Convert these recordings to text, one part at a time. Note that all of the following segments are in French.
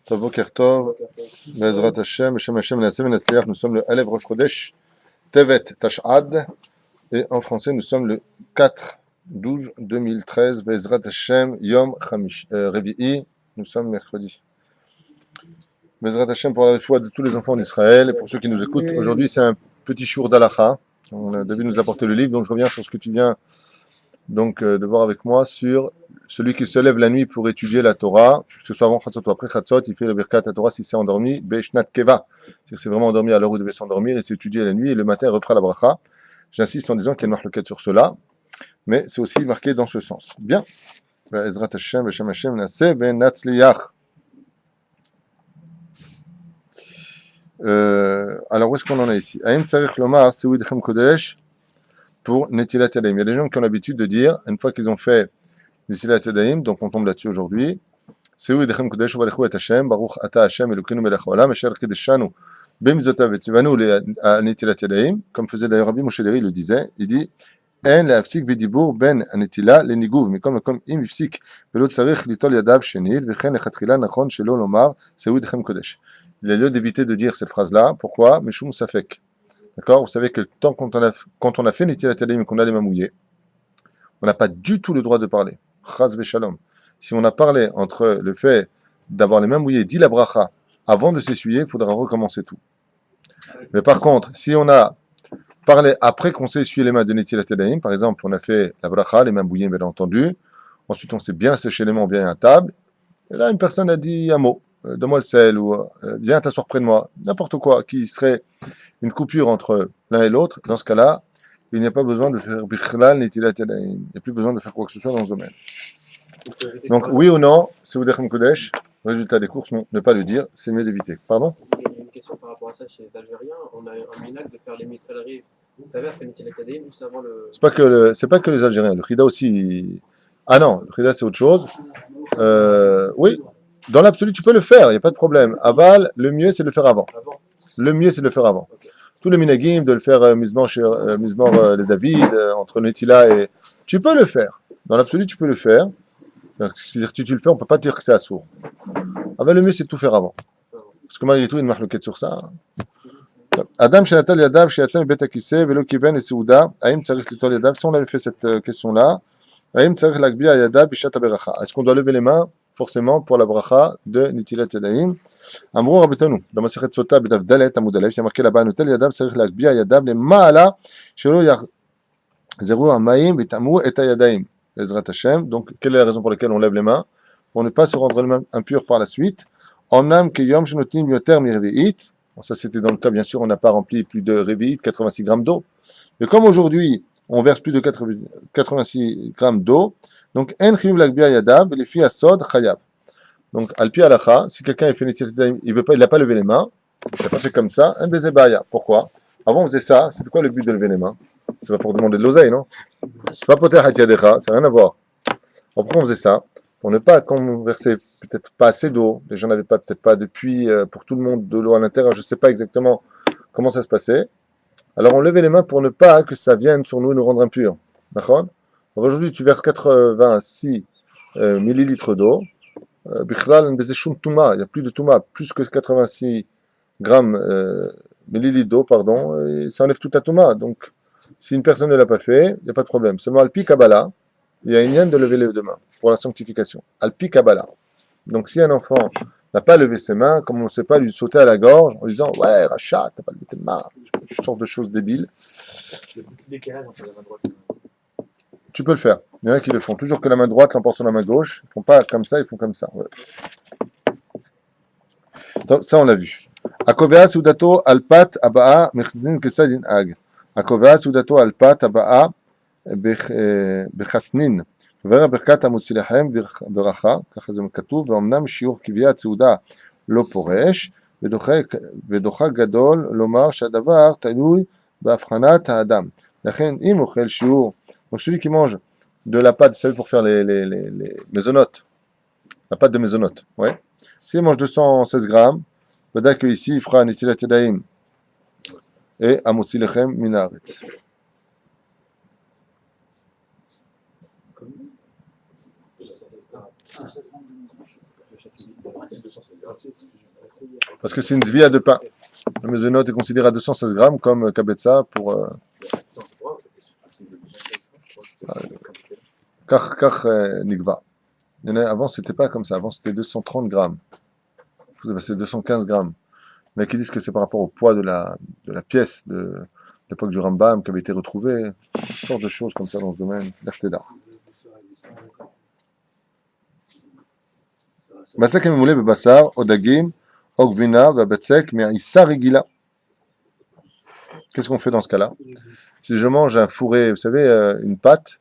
Tov Boker Tov, Bezrat Hashem, Hashem Hashem, Nassem Nassliach, nous sommes le Alev Rosh Chodesh, Tevet Tash'ad, et en français nous sommes le 4/12/2013, Bezrat Hashem, Yom Chamish, Revi'i, nous sommes mercredi. Bezrat Hashem pour la foi de tous les enfants d'Israël et pour ceux qui nous écoutent. Aujourd'hui c'est un petit shour d'Alacha. David nous a apporté le livre, donc je reviens sur ce que tu viens de voir avec moi sur celui qui se lève la nuit pour étudier la Torah, que ce soit avant Chatzot ou après Chatzot, il fait le Birkat Torah si c'est endormi, Beshnat Keva, c'est-à-dire que c'est vraiment endormi à l'heure où il devait s'endormir et c'est étudié la nuit et le matin il refera la bracha. J'insiste en disant qu'il y a une marloquette sur cela, mais c'est aussi marqué dans ce sens. Bien. Ezrat Hashem, Beshem Hashem, Nasseh, Ben Natzliach. Alors où est-ce qu'on en est ici? Aïm Tzarech Lomar, Seoui Dechem Kodesh, pour Netilat Yadayim. Il y a des gens qui ont l'habitude de dire, une fois qu'ils ont fait Netilat Yadayim, donc on tombe là-dessus aujourd'hui, Seoui Dechem Kodesh, Uvarechu et Hashem, Baruch Ata Hashem, Elokeinu Melech Haolam, Asher Kedeshanu, Bemzotav et Tzivanu, à Netilat Yadayim, comme faisait d'ailleurs Rabbi Moshe Deri le disait, il dit, En להפסיק בדיבור בין הנטילה לניגוב, מכל מקום אם הפסיק ולא צריך ליטול ידיו שנית, וכן לכתחילה נכון שלא לומר Seoui Dechem Kodesh. Il a lieu d'éviter de dire cette phrase-là. Pourquoi? Meshum Safek. D'accord? Vous savez que quand on a fait Netilat Yadayim et qu'on a les mains mouillées, on n'a pas du tout le droit de parler. Chaz v'shalom. Si on a parlé entre le fait d'avoir les mains mouillées, dit la bracha, avant de s'essuyer, il faudra recommencer tout. Mais par contre, si on a parlé après qu'on s'est essuyé les mains de Netilat Yadayim, par exemple, on a fait la bracha, les mains mouillées, bien entendu, ensuite on s'est bien séché les mains, on vient à table, et là une personne a dit un mot, donne-moi le sel, ou viens t'asseoir près de moi, n'importe quoi, qui serait une coupure entre l'un et l'autre. Dans ce cas-là, il n'y a pas besoin de faire Bichlal Netilat Yadayim, il n'y a plus besoin de faire quoi que ce soit dans ce domaine. Donc oui ou non, Seoui Dechem Kodesh, résultat des courses, non, ne pas le dire, c'est mieux d'éviter. Pardon? Il y a une question par rapport à ça chez les Algériens. On a un minag de faire les salariés. Vous savez, après Netilat Yadayim, juste avant le. C'est pas que les Algériens, le Khida aussi. Ah non, le Khida c'est autre chose. Oui, dans l'absolu tu peux le faire, il n'y a pas de problème. Aval, le mieux c'est de le faire avant. Le mieux c'est de le faire avant. Okay. Tous les minagim, de le faire Mizmor les David, entre Netila et. Tu peux le faire. Dans l'absolu tu peux le faire. C'est-à-dire que si tu le fais, on ne peut pas te dire que c'est assourd. Aval, le mieux c'est de tout faire avant. Parce que malgré tout, il y a une marloquette sur ça. Adam Shenatal Yadav, Sheyatzam Bet Akise, Velo Kiven et Seuda, Aïm Tzarich Litol Yadav. Si on avait fait cette question-là, Aïm Tzarich Lagbia Yadav, Bishat Aberacha. Est-ce qu'on doit lever les mains forcément pour la bracha de Netilat Yadayim? Amrou Rabbeinu, dans Masechet Sota, Bedav Dalet, Amud Aleph, il y a marqué là-bas, Notel Yadav, Tzarich Lagbia Yadav, les Ma'ala, Shelo Yachzeru Amaim, Betamu et Yadayim. Ezrat Hashem. Donc, quelle est la raison pour laquelle on lève les mains? Pour ne pas se rendre les mains impures par la suite. Omnam Keyom Shenotim Yoter Mirve'it. Bon, ça, c'était dans le cas, bien sûr, on n'a pas rempli plus de Revi'it, 86 grammes d'eau. Mais comme aujourd'hui, on verse plus de 86 grammes d'eau, donc, En Chiyuv Lagbia Yadav, les filles Asod Chayav. Donc, Alpi Alacha, si quelqu'un fait une il n'a pas levé les mains, il n'a pas fait comme ça, un baiser baya. Pourquoi? Avant, on faisait ça, c'était quoi le but de lever les mains? C'est pas pour demander de l'oseille, non? C'est pas poter hatiadecha, ça n'a rien à voir. Pourquoi on faisait ça? Pour ne pas converser peut-être pas assez d'eau. Les gens n'avaient peut-être pas de puits pour tout le monde, de l'eau à l'intérieur. Je ne sais pas exactement comment ça se passait. Alors on levait les mains pour ne pas que ça vienne sur nous et nous rendre impurs. D'accord? Aujourd'hui, tu verses 86 millilitres d'eau. Bichlal, il n'y a plus de touma, plus que 86 grammes millilitres d'eau, pardon, et ça enlève toute la touma. Donc, si une personne ne l'a pas fait, il n'y a pas de problème. Seulement, Alpi Kabbalah, il y a une ligne de lever les deux mains pour la sanctification. Alpi Kabbalah. Donc, si un enfant n'a pas levé ses mains, comme on ne sait pas lui sauter à la gorge en lui disant ouais, Rachat, t'as pas levé tes mains, toutes sortes de choses débiles. Le petit décalage entre la main droite. Tu peux le faire. Il y en a qui le font. Toujours que la main droite l'emporte sur la main gauche. Ils ne font pas comme ça, ils font comme ça. Ouais. Donc, ça, on l'a vu. Akovea Sudato Alpat Abaa Mechdin Kesadin Ag. Akovea Sudato Alpat Abaa Bechasnin. ורא ברכת המוציא לחם ברכה, ככה זה כתוב, ואומנם שיעור קביעת סעודה לא פורש, ודוחה גדול לומר שהדבר תלוי בהבחנת האדם. לכן אם אוכל שיעור, donc celui qui mange de la pâte, c'est pour faire les mésonotes, la pâte de mésonotes, ouais. S'il mange 216 grammes, ודאי que ici il fera נטילת ידיים et המוציא לחם מן הארץ. Parce que c'est une zvia de pain. Le mezonot est considéré à 216 grammes comme kabetza pour kach nigva. Avant, c'était pas comme ça. Avant, c'était 230 grammes. C'est 215 grammes. Mais qui disent que c'est par rapport au poids de la pièce de l'époque du Rambam qui avait été retrouvée. Toutes sortes de choses comme ça dans ce domaine. L'Erteda. Batzek memoulé bebassar, odagim, ogvina, batzek, mais issa regila. Qu'est-ce qu'on fait dans ce cas-là? Si je mange un fourré, vous savez, une pâte,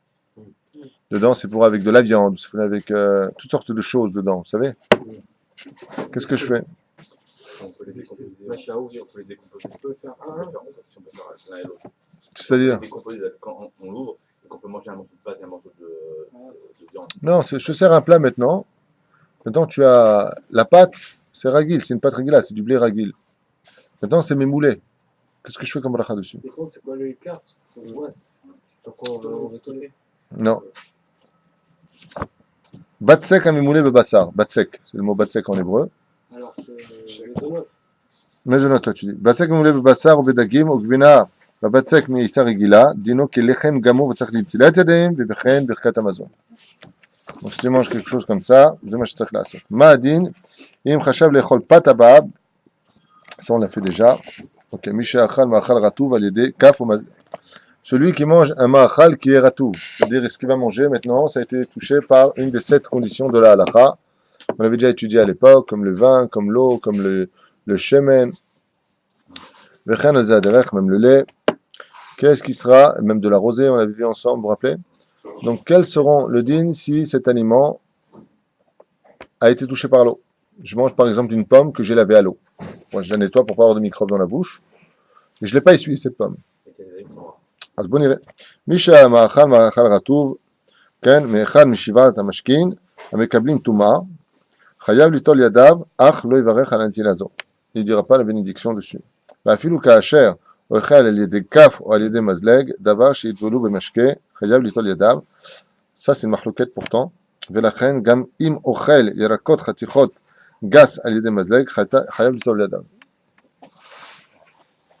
dedans c'est pour avec de la viande, c'est avec toutes sortes de choses dedans, vous savez? Qu'est-ce que je fais? On peut les décomposer. On peut les décomposer. On peut faire l'un et l'autre. C'est-à-dire? Décomposer quand on l'ouvre et qu'on peut manger un morceau de pâte et un morceau de viande. Non, je te sers un plat maintenant. Maintenant, tu as la pâte, c'est ragil, c'est une pâte ragila, c'est du blé ragil. Maintenant, c'est mes moulets. Qu'est-ce que je fais comme bracha dessus? Par contre, c'est quoi le écart? Sur quoi on veut tourner? Non. Batsek a memoulé bebassar. Batsek, c'est le mot batsek en hébreu. Alors, c'est mezonot. Mezonot, toi tu dis. Batsek memoulé bebassar ou bedagim ou gvina. Batsek mi issa regila. Dino ke lechem gamur v'tzach l'itzilat yadayim v'bechen birkat Amazon. Donc si tu manges quelque chose comme ça, c'est ma ch'tzach l'asot. Ma'adin, im chashav lechol pat abab. Ça on l'a fait déjà. Ok, misha achal ma'achal ratouv al yedé kaf ou mazleg. Celui qui mange un ma'achal qui est ratouv, c'est-à-dire ce qu'il va manger maintenant, ça a été touché par une des 7 conditions de la halakha. On l'avait déjà étudié à l'époque, comme le vin, comme l'eau, comme le shemen, v'chen al-zaderech, même le lait. Qu'est-ce qui sera, même de la rosée, on l'avait vu ensemble, vous vous rappelez? Donc, quels seront le din si cet aliment a été touché par l'eau? Je mange par exemple une pomme que j'ai lavée à l'eau. Moi, je la nettoie pour pas avoir de microbes dans la bouche. Et je ne l'ai pas essuyé cette pomme. אז בוא נראה. מי שהמאכל מאכל רטוב, כן, מאחד משבעת המשכין, המקבלים טומאה, חייב ליטול ידיו, אך לא יברך על הנטילה הזו. Il ne dira pas la bénédiction dessus. ואפילו כאשר אוכל על ידי כף או על ידי מזלג, דבר שיטבלו במשקה, חייב ליטול ידיו. Ça c'est une מחלוקת pourtant. ולכן גם אם אוכל ירקות חתיכות גס על ידי מזלג, חייב ליטול ידיו.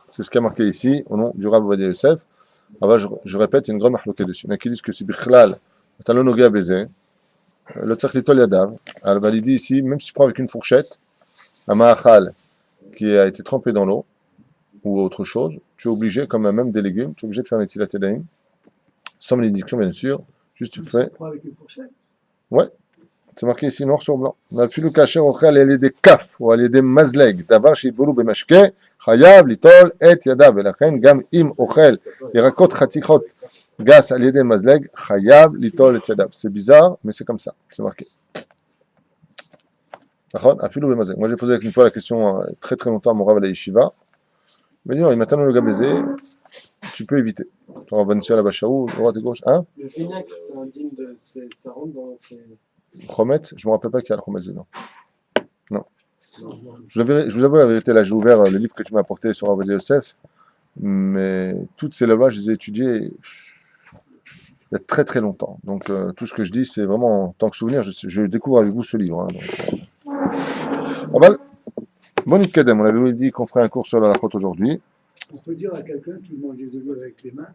C'est ce qui est marqué ici, au nom du Rav Ovadia Yosef. Alors, je répète, il y a une grande mahloket dessus. Il y en a qui disent que c'est bichlal, talon noga baiser, le tzach litol yadav. Alors, il dit ici, même si tu prends avec une fourchette, un ma'achal qui a été trempé dans l'eau, ou autre chose, tu es obligé, comme même des légumes, tu es obligé de faire un netilat yadayim, sans bénédiction, bien sûr, juste tu fais. Tu prends avec une fourchette? Ouais, c'est marqué ici noir sur blanc. אפילו כאשר אוכל על ידי כף או על ידי מזלג, דבר שיטבלו במשקה, חייב ליטול את ידיו, ולכן גם אם אוכל ירקות חתיכות גס על ידי מזלג, חייב ליטול את ידיו. C'est bizarre, mais c'est comme ça, c'est marqué. נכון? אפילו במזלג. Moi j'ai posé une fois la question très très longtemps à mon Rav à la Yeshiva. Il m'a dit non, il m'a tellement le gars baisé, tu peux éviter. Tu auras bonne soeur là-bas, chaou, droite et gauche. Hein? Le vinaigre, c'est un digne de. Ça rentre dans. Chomet, je ne me rappelle pas qu'il y a le chomet dedans. Non. Je vous avoue la vérité, là j'ai ouvert le livre que tu m'as apporté sur Rav Ovadia Yosef, mais toutes ces lois-là, je les ai étudiées il y a très très longtemps. Donc tout ce que je dis, c'est vraiment en tant que souvenir, je découvre avec vous ce livre. Hein, donc, bon Kedem, on avait dit qu'on ferait un cours sur la halachot aujourd'hui. On peut dire à quelqu'un qui mange des olives avec les mains,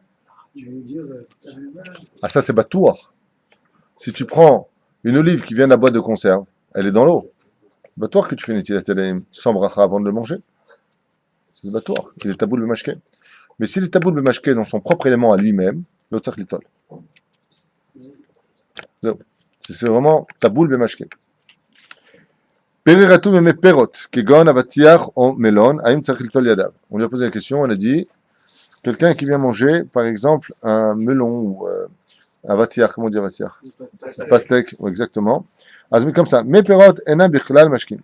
je vais lui dire, t'as les mains. Ah ça c'est batouar. Si tu prends une olive qui vient de la boîte de conserve, elle est dans l'eau. Batouar que tu fais netilat yadayim sans bracha avant de le manger. C'est batouar. Il est taboul b'mashke. Mais s'il est taboul b'mashke dans son propre élément à lui-même, l'autre tzach litol. C'est vraiment taboul b'mashke. Periratu meme perot, kegon avatiach o melon, aim tzach litol yadav. On lui a posé la question, on a dit, quelqu'un qui vient manger, par exemple, un melon ou un vatiach, comment on dit vatiach? Pastèque, exactement. Azmi comme ça. Mais perot ena bichlal mashkin.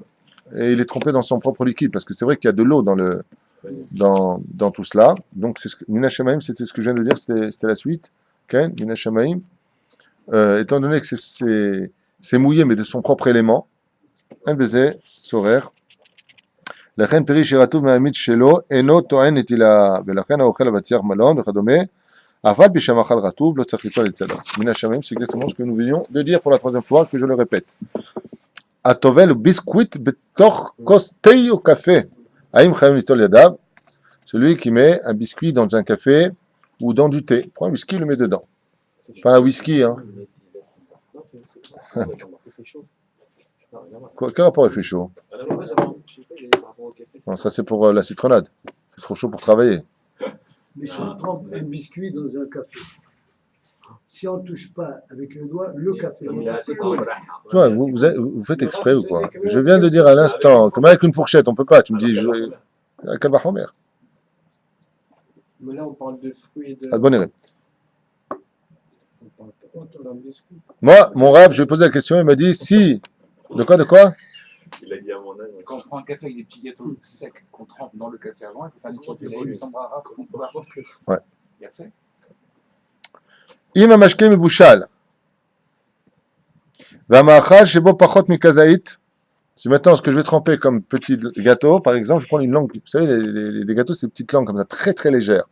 Et il est trempé dans son propre liquide, parce que c'est vrai qu'il y a de l'eau dans tout cela. Donc, c'est Mina Shamaim, c'était ce que je viens de dire, c'était la suite. Okay? Mina Shamaim. Étant donné que c'est mouillé, mais de son propre élément, un baiser, sorer. לכן פרי שרטוב מהמיץ שלו אינו טוען נטילה, ולכן האוכל אבטיח מלון וכדומה, אף על פי שהמאכל רטוב לא צריך ליטול את ידיו. מן השמיים, c'est exactement ce que nous venions de dire pour la troisième fois, que je le répète. הטובל ביסקוויט בתוך כוס תה או café. האם חייבים ליטול ידיו? Celui qui met un biscuit dans un café ou dans du thé. Prends un whisky, le met dedans. Pas un whisky, hein. Quel rapport il fait chaud? Non, ça c'est pour la citronnade. C'est trop chaud pour travailler. Mais si on trempe un biscuit dans un café, si on ne touche pas avec le doigt, le café. Tu vois, vous faites exprès ou quoi? Je viens de dire à l'instant, comme avec une fourchette, on peut pas. Tu me dis, quel bachomer? Mais là, on parle de fruits et de. Ah, bonne idée. On parle pas d'un biscuit. Moi, mon rave, je lui ai posé la question, il m'a dit, si. De quoi? Il a dit à mon âge. Quand on prend un café avec des petits gâteaux secs qu'on trempe dans le café avant, il faut faire des petites bouteilles de sambrara qu'on peut avoir. Ouais. Il a fait. אם המשקה מבושל והמאכל שבו פחות מכזית, c'est maintenant ce que je vais tremper comme petit gâteau, par exemple, je prends une langue, vous savez, les gâteaux, c'est des petites langues comme ça, très très légères.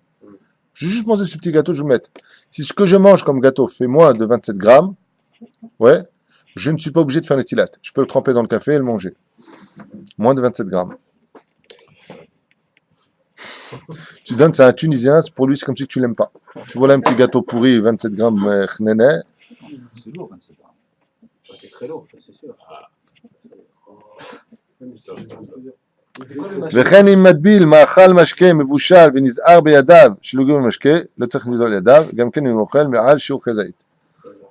Je vais juste manger ce petit gâteau, je vais le mettre. Si ce que je mange comme gâteau fait moins de 27 grammes, ouais, je ne suis pas obligé de faire les tilates. Je peux le tremper dans le café et le manger. Moins de 27 grammes. Tu donnes ça à un Tunisien, pour lui c'est comme si tu l'aimes pas. Tu vois là un petit gâteau pourri, 27 grammes, khnéné. C'est lourd, 27 grammes. C'est très lourd, c'est sûr. וכן אם מטביל מאכל משקה מבושל ונזהר בידיו שלא יגעו במשקה, לא צריך לנזול ידיו, גם כן אם אוכל מעל שיעור כזית.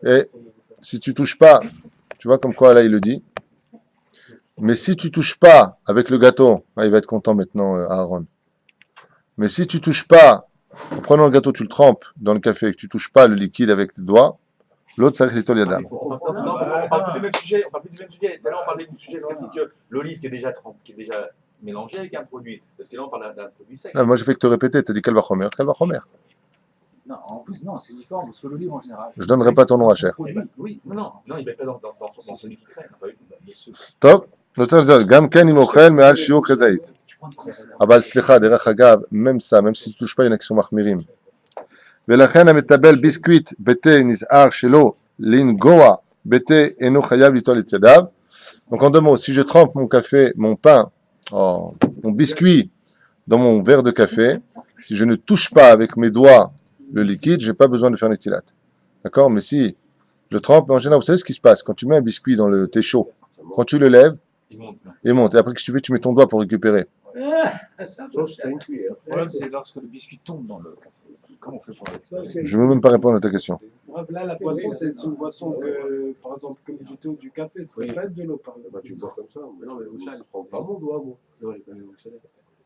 Et si tu touches pas, tu vois comme quoi là il le dit, mais si tu touches pas avec le gâteau, il va être content maintenant Aaron, mais si tu touches pas, en prenant le gâteau tu le trempes dans le café et que tu touches pas le liquide avec tes doigts, l'autre ça reste yadam. Non, on parle plus du même sujet. On parle plus du même sujet. Tout à l'heure, on parlait du sujet que l'olive qui est déjà mélangée avec un produit. Parce que là, on parle d'un produit sec. Non, moi j'ai fait que te répéter, tu as dit Kalvachomer. Non, en plus, non, c'est différent, parce que l'olive en général. Je donnerai pas ton nom à cher. Oui, non, il ne met pas dans celui qui crée. Bien sûr. טוב, אני רוצה לדעת, גם כן אם אוכל מעל שיעור כזית. אבל סליחה, דרך אגב, même ça, même si tu touches pas, il y en a qui sont מחמירים. ולכן המטבל ביסקוויט בתה נזהר שלא לנגוע בתה אינו חייב ליטול את ידיו. Donc en deux mots, si je trempe mon café, mon pain, mon biscuit dans mon verre de café, si je ne touche pas avec mes doigts le liquide, je n'ai pas besoin de faire l'étilat. D'accord? Mais si je trempe, en général, vous savez ce qui se passe quand tu mets un biscuit dans le thé chaud, quand tu le lèves, il monte. Et après que tu fais, tu mets ton doigt pour récupérer. Le problème, c'est lorsque le biscuit tombe dans le café. Comment on fait pour le. Je ne veux même pas répondre à ta question. Bref, là, la boisson, c'est une boisson que, par exemple, comme du thé ou du café, ça peut pas être de l'eau, par exemple. Tu bois comme ça. Mais non, mais au chal, prends pas mon doigt, moi. non, j'ai pas vu au chalet.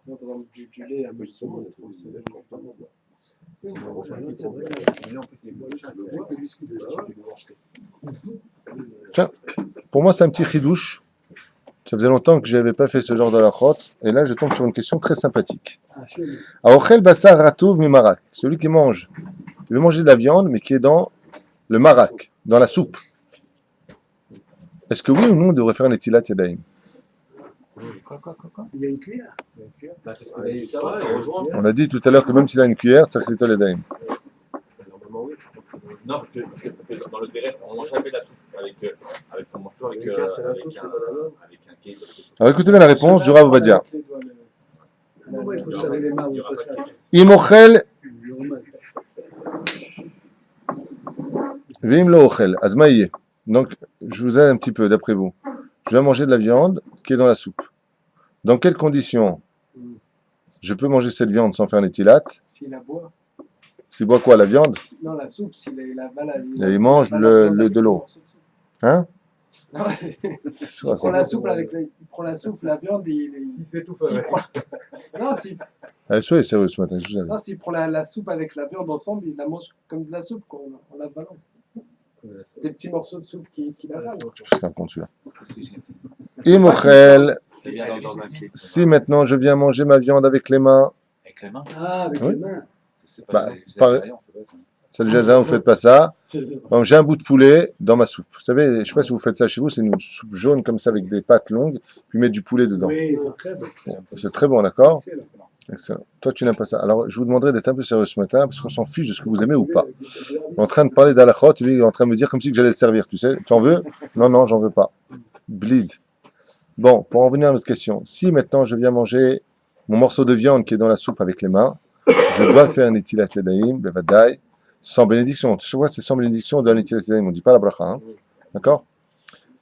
Non, par exemple, du lait, un médicament, je trouve que c'est prends pas mon doigt. Mais là, on peut faire au chal. Tiens, pour moi, c'est un petit chidouche. Ça faisait longtemps que je n'avais pas fait ce genre de halachot. Et là, je tombe sur une question très sympathique. Aochel basar ratouv mi marak. Celui qui mange. Il veut manger de la viande, mais qui est dans le marak, dans la soupe. Est-ce que oui ou non, on devrait faire un etilat yadaim? Quoi Il y a une cuillère. On a dit tout à l'heure que même s'il a une cuillère, c'est un etilat yadaim. Normalement, oui. Non, parce que dans le terrestre, on ne mange jamais la soupe avec un morceau, avec un cake. Alors écoutez bien la réponse du Rav Ovadia. Moi, il faut se laver les mains au passage. Imochel vim lo ochel. Azmaïe. Donc, je vous aide un petit peu, d'après vous. Je vais manger de la viande qui est dans la soupe. Dans quelles conditions je peux manger cette viande sans faire l'étilat? S'il la boit. S'il boit quoi, la viande? Non, la soupe, s'il la balade. Il mange de l'eau. Hein? Non, il prend la soupe avec la viande et il s'étouffe. Non, Allez, soyez sérieux ce matin, je vous avais. non, s'il prend la soupe avec la viande ensemble, il la mange comme de la soupe en l'avalant. Des petits morceaux de soupe qu'il avale. C'est un con celui-là. Imochel, C'est bien dans un cake. si maintenant je viens manger ma viande avec les mains, Avec les mains. Ah, avec Oui. les mains. C'est pas Bah, c'est par- algérien, on fait pas ça. c'est le jaza, vous ne faites pas ça. Bon, j'ai un bout de poulet dans ma soupe. Vous savez, je ne sais pas si vous faites ça chez vous, c'est une soupe jaune comme ça avec des pâtes longues, puis mettre du poulet dedans. Oui, c'est très bon. C'est très bon, d'accord? Excellent. Excellent. Toi, tu n'aimes pas ça. Alors, je vous demanderai d'être un peu sérieux ce matin, parce qu'on s'en fiche de ce que vous aimez ou pas. On est en train de parler d'alachot, lui, il est en train de me dire comme si que j'allais le servir, tu sais. Tu en veux? Non, non, j'en veux pas. Bleed. Bon, pour en venir à notre question, si maintenant je viens manger mon morceau de viande qui est dans la soupe avec les mains, je dois faire un Netilat Yadayim, Bevadai, sans bénédiction. Chaque fois, c'est sans bénédiction, on doit un Netilat Yadayim, on ne dit pas la bracha, hein. D'accord?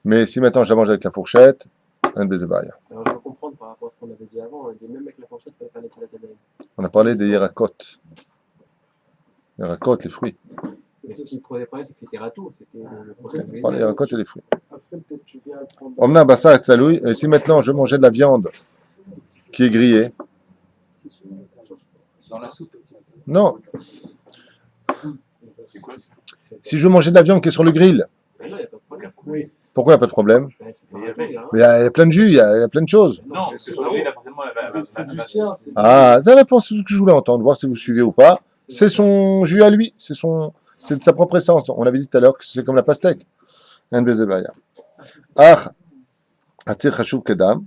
Mais si maintenant je la mange avec la fourchette, un Bezebaya. Alors je veux comprendre par rapport à ce qu'on avait dit avant, hein, même avec la fourchette, on peut faire les Yadayim. On a parlé des Yerakot. Yerakot, les fruits. Mais ce qui prenait pas, c'est que c'était ratou. C'était le problème. On parle des Yerakot et les fruits. Après, peut-être tu viens prendre. Omna Bassa et Tsalouy, et si maintenant je mangeais de la viande qui est grillée, Dans la soupe. non. C'est quoi ça? Si je mangeais de la viande qui est sur le grill, Mais non, il n'y a pas de problème. Oui. pourquoi il n'y a pas de problème? Ben, c'est pas un règle, hein. Mais il y a plein de jus, il y a plein de choses. Non, parce que Sorry, là, forcément, C'est du sien. c'est- Ah, ça répond à ce que je voulais entendre, voir si vous suivez ou pas. C'est son jus à lui, c'est de sa propre essence. On avait dit tout à l'heure que c'est comme la pastèque. Un bezebaya. Ah, atir chashuv kedam,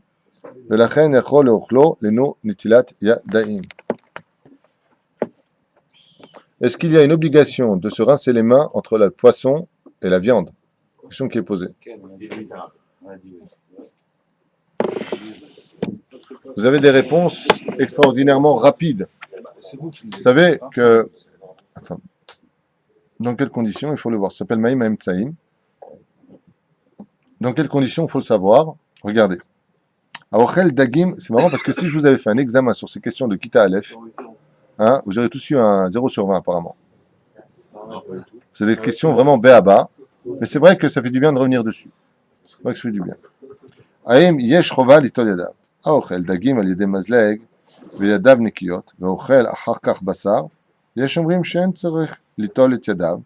velachen yachol leochlo leno nitilat yadaim. Est-ce qu'il y a une obligation de se rincer les mains entre le poisson et la viande? Question qui est posée. Vous avez des réponses extraordinairement rapides. C'est vous qui me Vous savez que... Attends. Dans quelles conditions, il faut le voir. Ça s'appelle Maïm Tsaïm. Dans quelles conditions, il faut le savoir. Regardez. Aochel Dagim, c'est marrant parce que si je vous avais fait un examen sur ces questions de Kita Aleph, hein, vous aurez tous eu un 0 sur 20 apparemment. C'est des questions vraiment béaba. Mais c'est vrai que ça fait du bien de revenir dessus. C'est vrai que ça fait du bien. Aïm Yesh Chova Litol Yadav. Aochel Dagim al Yedem Mazleg. וידיו נקיות, ואוכל אחר כך בשר, יש אומרים שאין צריך ליטול את ידיו,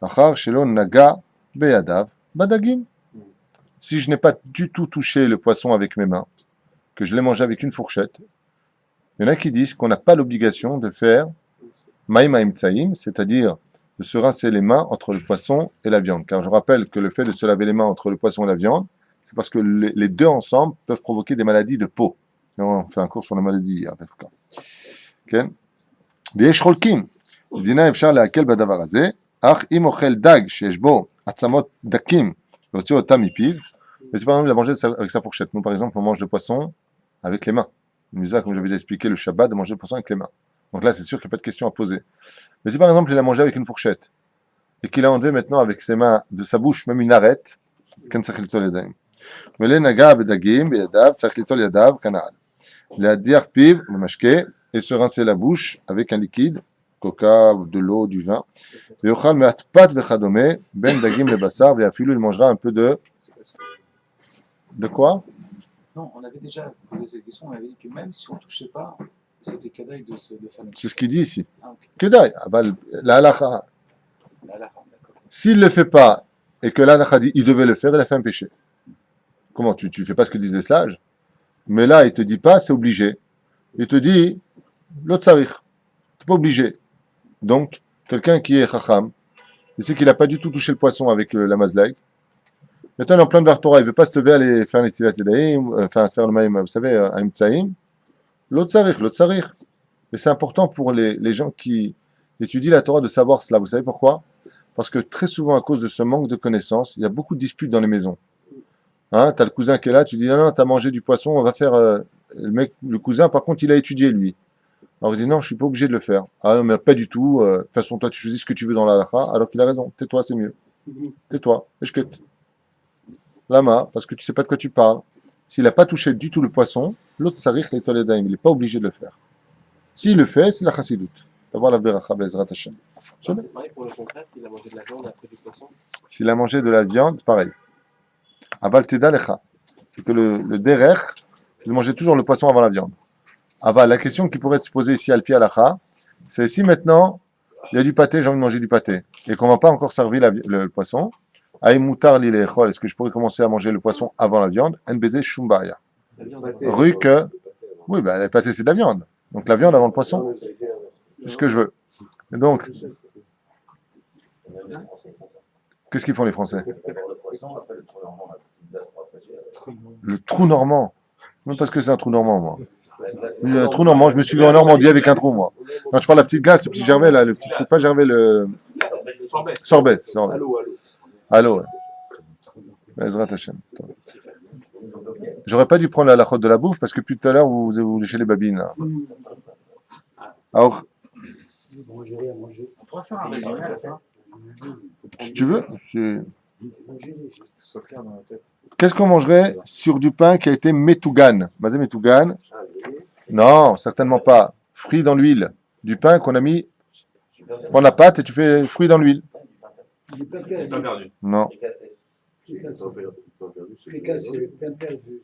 אחר שלא נגע בידיו בדגים. Si je n'ai pas du tout touché le poisson avec mes mains, que je l'ai mangé avec une fourchette, il y en a qui disent qu'on n'a pas l'obligation de faire maïm tsaïm, c'est-à-dire de se rincer les mains entre le poisson et la viande. Car je rappelle que le fait de se laver les mains entre le poisson et la viande, c'est parce que les deux ensemble peuvent provoquer des maladies de peau. On fait un cours sur la maladie hier, d'accord. כן? ויש חולקים. מדינה אפשר להקל בדבר הזה, אך אם אוכל דג שיש בו עצמות דקים והוציא אותם מפיו, mais c'est par exemple de la manger avec sa fourchette. Nous, par exemple, on mange le poisson avec les mains. On dit ça, comme j'avais déjà expliqué, le Shabbat, de manger le poisson avec les mains. Donc là, c'est sûr qu'il n'y a pas de question à poser. Mais si par exemple, il a mangé avec une fourchette, et qu'il a enlevé maintenant avec ses mains de sa bouche, même une arête, kan tzarich litol yadayim. ולא נגע בדגים בידיו, צריך ליטול ידיו כנעל. להדיח פיו במשקה, et se rincer la bouche avec un liquide, coca, de l'eau, du vin. ויאכל מעט פת וכדומה, בין דגים לבשר, ואפילו il mangera un peu de... De quoi? Non, on avait déjà posé cette question, on avait dit que même si on ne touchait pas, c'était kadaï de faire une... C'est ce qu'il dit ici. Ah, ok. Que daï, la halakha. La halakha, d'accord. S'il ne le fait pas, et que la halakha dit il devait le faire, il a fait un péché. Comment tu ne fais pas ce que disent les sages? Mais là, il ne te dit pas, c'est obligé. Il te dit, l'autre sarich. Tu n'es pas obligé. Donc, quelqu'un qui est chacham, il sait qu'il n'a pas du tout touché le poisson avec la mazlag. Maintenant, il est en plein de Torah, il ne veut pas se lever, aller faire les tilat yadayim, enfin, faire le maïm, vous savez, un tsaïm. L'autre sarich. Et c'est important pour les gens qui étudient la Torah de savoir cela. Vous savez pourquoi? Parce que très souvent, à cause de ce manque de connaissances, il y a beaucoup de disputes dans les maisons. Hein, t'as le cousin qui est là, tu dis non, t'as mangé du poisson, on va faire. Le cousin, par contre, il a étudié lui. Alors il dit non, je suis pas obligé de le faire. Ah non, mais pas du tout. De toute façon, toi, tu choisis ce que tu veux dans la halakha, alors qu'il a raison. Tais-toi, c'est mieux. Tais-toi. Eshket. Lama, parce que tu sais pas de quoi tu parles. S'il n'a pas touché du tout le poisson, l'autre sarich les toledaim, il n'est pas obligé de le faire. S'il le fait, c'est la chassidoute. D'avoir la beracha be'ezrat Hashem. C'est pareil pour le contraire, il a mangé de la viande après du poisson. S'il a mangé de la viande, pareil. Aval teda lecha. C'est que le derech, c'est de manger toujours le poisson avant la viande. Aval, la question qui pourrait se poser ici al pi halacha, c'est si maintenant, il y a du pâté, j'ai envie de manger du pâté, et qu'on ne m'a pas encore servi le poisson, aïe moutar li lechol, est-ce que je pourrais commencer à manger le poisson avant la viande? En baiser shumbaya. La viande, Rue que, oui, ben, le pâté c'est de la viande. Donc la viande avant le poisson, c'est ce que je veux. Et donc, qu'est-ce qu'ils font les Français? Le trou normand. Même parce que c'est un trou normand, moi. Le trou normand, je me suis vu en Normandie avec un trou, moi. Quand je parle de la petite glace, le petit Gervais, là, le petit trou, pas Gervais, le... Sorbet. Allô. Allô, ouais. Ezrat Hashem. J'aurais pas dû prendre la lachote de la bouffe parce que plus tout à l'heure, vous léchez les babines. Là. Alors, J'ai rien mangé. On pourrait faire un résumé à la fin. si tu veux, Manger Que ce soit clair dans la tête. qu'est-ce qu'on mangerait sur du pain qui a été metougan? Mazé metougan? Non, certainement pas. Fruit dans l'huile. Du pain qu'on a mis, prends la pâte et tu fais fruit dans l'huile. du pain J'ai pas perdu. perdu. Non. Fricassé, pain perdu.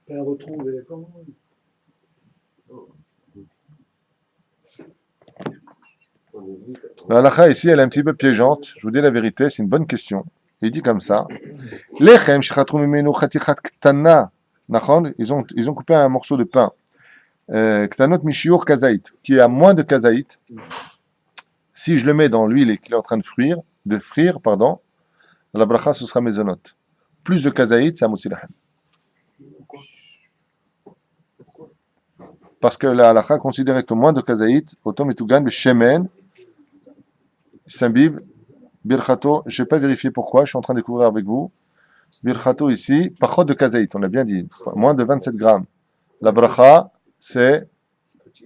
Pain retrouvé. Comment on dit? La halakha ici, elle est un petit peu piégeante. Je vous dis la vérité, c'est une bonne question. Il dit comme ça. Lechem shechatru mimenu chatichat ktana. Nachon, ils ont coupé un morceau de pain. Ktanot mishiur kazaït, qui est à moins de kazaït. Si je le mets dans l'huile et qu'il est en train de frire, la bracha, ce sera mezonot. Plus de kazaït, c'est amotzi lahem. Parce que la halakha considérait que moins de kazaït, autom et tugan, shemen, s'imbibe, birchato, je n'ai pas vérifié pourquoi, je suis en train de découvrir avec vous. Birchato ici, pachot de kazaït, on a bien dit, moins de 27 grammes. La bracha, c'est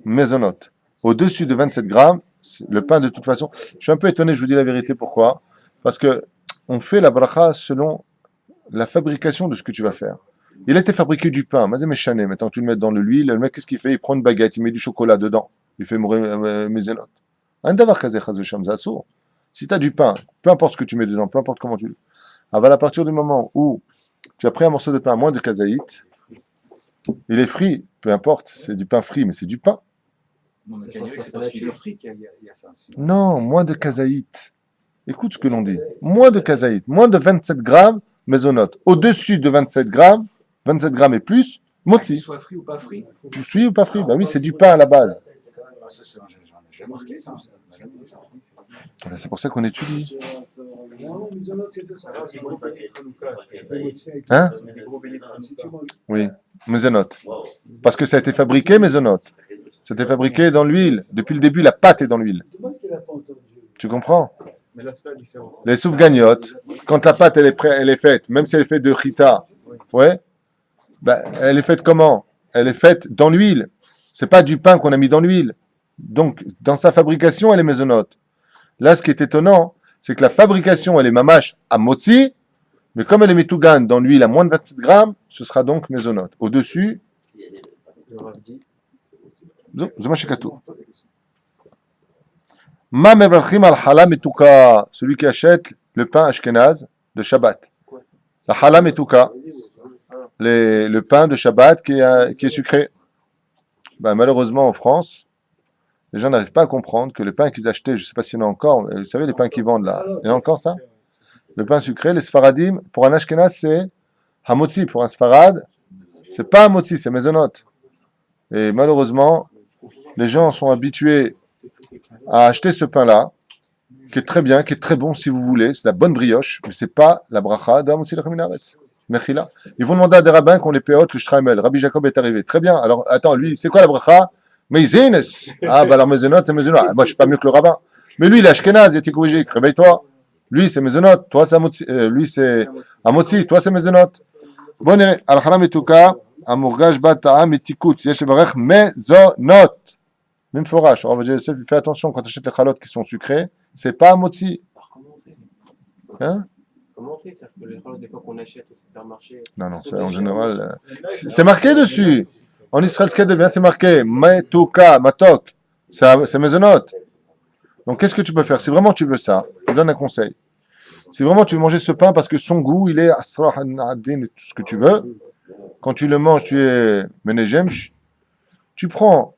mezonot. Au-dessus de 27 grammes, le pain de toute façon, je suis un peu étonné, je vous dis la vérité, pourquoi? Parce que on fait la bracha selon la fabrication de ce que tu vas faire. Il a été fabriqué du pain, mazé méchané, maintenant tu le mets dans l'huile, le mec qu'est-ce qu'il fait? Il prend une baguette, il met du chocolat dedans, il fait mezonot. Un davar kazé chaz v'sham, c'est assour. Si tu as du pain, peu importe ce que tu mets dedans, peu importe comment tu le... Alors à partir du moment où tu as pris un morceau de pain à moins de kazaït, il est frit, peu importe, c'est du pain frit, mais c'est du pain. On a gagné, c'est parce qu'il est fric qu'il y a ça. Sinon. Non, moins de kazaït. Écoute ce que l'on dit. Moins de kazaït, moins de 27 grammes, mésonote. Au-dessus de 27 grammes et plus, Qu'il motzi. soit frit ou pas frit. Frit ou pas frit? Ben oui, c'est du pain à la base. Ah, ça, j'en ai jamais marqué ça. On a jamais dit ça. Ben, c'est pour ça qu'on étudie. Non, mais un autre, c'est ça. Hein? Si tu manges. Oui, mésonote. Parce que ça a été fabriqué, mésonote. C'était fabriqué dans l'huile. Depuis le début, la pâte est dans l'huile. Demande ce qu'il n'a pas entendu. Tu comprends? Mais là, c'est pas différent. Les soufgagnottes, quand la pâte elle est faite, même si elle est faite de chita, ouais, ben, elle est faite comment? Elle est faite dans l'huile. C'est pas du pain qu'on a mis dans l'huile. Donc, dans sa fabrication, elle est mésonote. Là, ce qui est étonnant, c'est que la fabrication, elle est mamache à motzi, mais comme elle est metougan dans l'huile à moins de 27 grammes, ce sera donc mésonote. Au-dessus, Le Rav dit, זה מה שכתוב. מה מברכים על חלה מתוקה? Celui qui achète le pain ashkenaz de Shabbat. La chala metouka, le pain de Shabbat qui est sucré. Ben, malheureusement en France, les gens n'arrivent pas à comprendre que le pain qu'ils achetaient, je ne sais pas s'il y en a encore, mais vous savez les pains qu'ils vendent là, il y en a encore ça? Le pain sucré, les Sfaradim, pour un ashkenaz c'est hamotzi, pour un Sfarad, c'est pas hamotzi, c'est mezonot. Et malheureusement, les gens sont habitués à acheter ce pain-là, qui est très bien, qui est très bon si vous voulez, c'est la bonne brioche, mais c'est pas la bracha de Hamotzi Lechem Min Haaretz. Mechila. Ils vont demander à des rabbins qu'on les péote le Shtraimel. Rabbi Jacob est arrivé. Très bien. Alors, attends, lui, c'est quoi la bracha? Meizines. Ah, bah alors Mezonot, c'est Mezonot. Ah, moi, je suis pas mieux que le rabbin. Mais lui, il est Ashkenaz, il a été corrigé. Réveille-toi. Lui, c'est Mezonot. Toi, c'est Hamotzi. Lui, c'est Hamotzi. Toi, c'est Mezonot. Bon, Al-Haram Etuka, Amurgaj Bata'am Etikut. Yesh Varech Mezonot. Même forage. Alors, fais attention quand tu achètes les chalotes qui sont sucrées. C'est pas Hamotzi. alors comment on fait? Hein? Comment on fait? C'est-à-dire que les choses, des fois qu'on achète au supermarché. Non, non, c'est en général. C'est marqué dessus. En Israël, ce qu'il y a de bien, c'est marqué. Metuka, matok. C'est mezonot. Donc, qu'est-ce que tu peux faire? Si vraiment tu veux ça, je te donne un conseil. Si vraiment tu veux manger ce pain parce que son goût, il est asrah adin et tout ce que tu veux, quand tu le manges, tu es menejemch, tu prends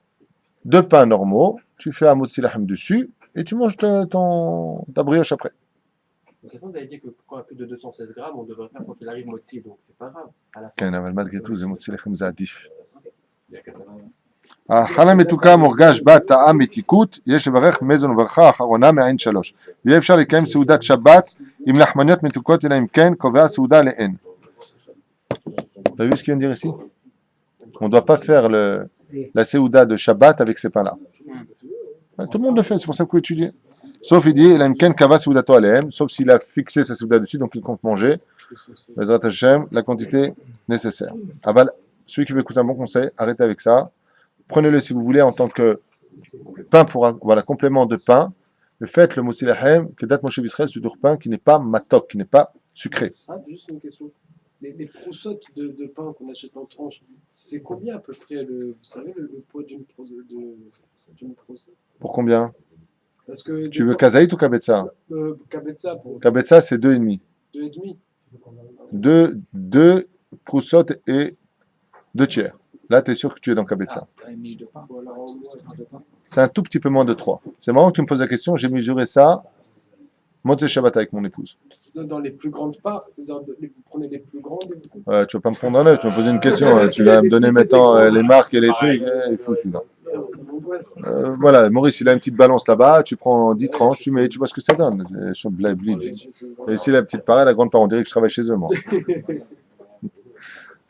deux pains normaux, tu fais un motzi lahem dessus et tu manges ta brioche après. De toute façon, vous avez dit que quand on a plus de 216 grammes, on devrait faire quoi qu'il arrive motzi, donc c'est pas grave. À la fin. כן, אבל malgré tout, זה מוציא לכם, זה עדיף. Il y a catalan. האכלה מתוקה מורגש בה טעם מתיקות, יש לברך מזון וברכה האחרונה מעין שלוש. יהיה אפשר לקיים סעודת שבת עם לחמניות מתוקות, אלא אם כן קובע סעודה לאין. T'as vu ce qu'il vient de dire ici? On ne doit pas faire la séouda de Shabbat avec ces pains-là. Tout le monde le fait, c'est pour ça qu'il faut étudier. Sauf, il dit, il a une ken kava seudato alehem, sauf s'il a fixé sa souda dessus, donc il compte manger. Bezrat Hashem, la quantité nécessaire. Aval, celui qui veut écouter un bon conseil, arrêtez avec ça. Prenez-le si vous voulez en tant que pain voilà, complément de pain. Mais faites le moussi lahem, que date Moshe Israël, c'est du pain qui n'est pas matok, qui n'est pas sucré. Ah, juste une question. Les proussottes de pain qu'on achète en tranche, c'est combien à peu près vous savez, le poids d'une proussette? Pour combien? Parce que Tu veux kazaït ou kabetza? Kabetza pour Kabetza, c'est 2,5. 2,5. Deux proussottes et 2 tiers. Là, tu es sûr que tu es dans kabetza. T'as une mille de pain. Ou alors en moins, de pain. C'est un tout petit peu moins de 3. C'est marrant que tu me poses la question, j'ai mesuré ça, Motzei Shabbat avec mon épouse. Dans les plus grandes parts, c'est-à-dire vous prenez les plus grandes et vous... Tu vas pas me prendre en œuvre, tu vas me poser une question, tu vas me donner maintenant les marques et les trucs, il faut celui-là. Ça m'angoisse. Voilà, Maurice, il a une petite balance là-bas, tu prends 10 tranches, tu mets, tu vois ce que ça donne. Sur Et ici, la petite part, la grande part, on dirait que je travaille chez eux, moi.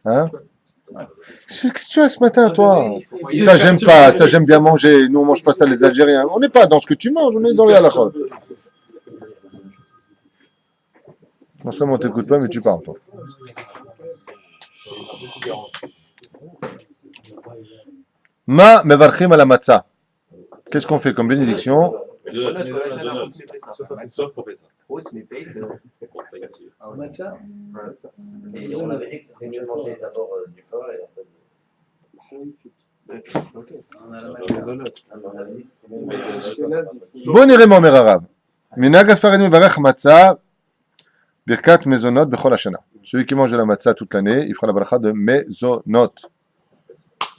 Hein? Qu'est-ce que tu as ce matin, toi? Ça, j'aime pas, ça, j'aime bien manger. Nous, on mange pas ça, les Algériens. On n'est pas dans ce que tu manges, on est dans les halachot. Non seulement on t'écoute pas, mais tu parles, toi. Ma mevarchim à la matzah. Qu'est-ce qu'on fait comme bénédiction? Sauf pour Pessah. Matzah. Et on avait dit que c'était mieux de manger d'abord du pain et après on a la matzah. On avait dit que c'était mieux de manger. Bon irément, Merarav. Minag asfarenim varech matzah, birkat mezonot bechol hashana. Celui qui mange de la matzah toute l'année, il fera la bracha de mezonot.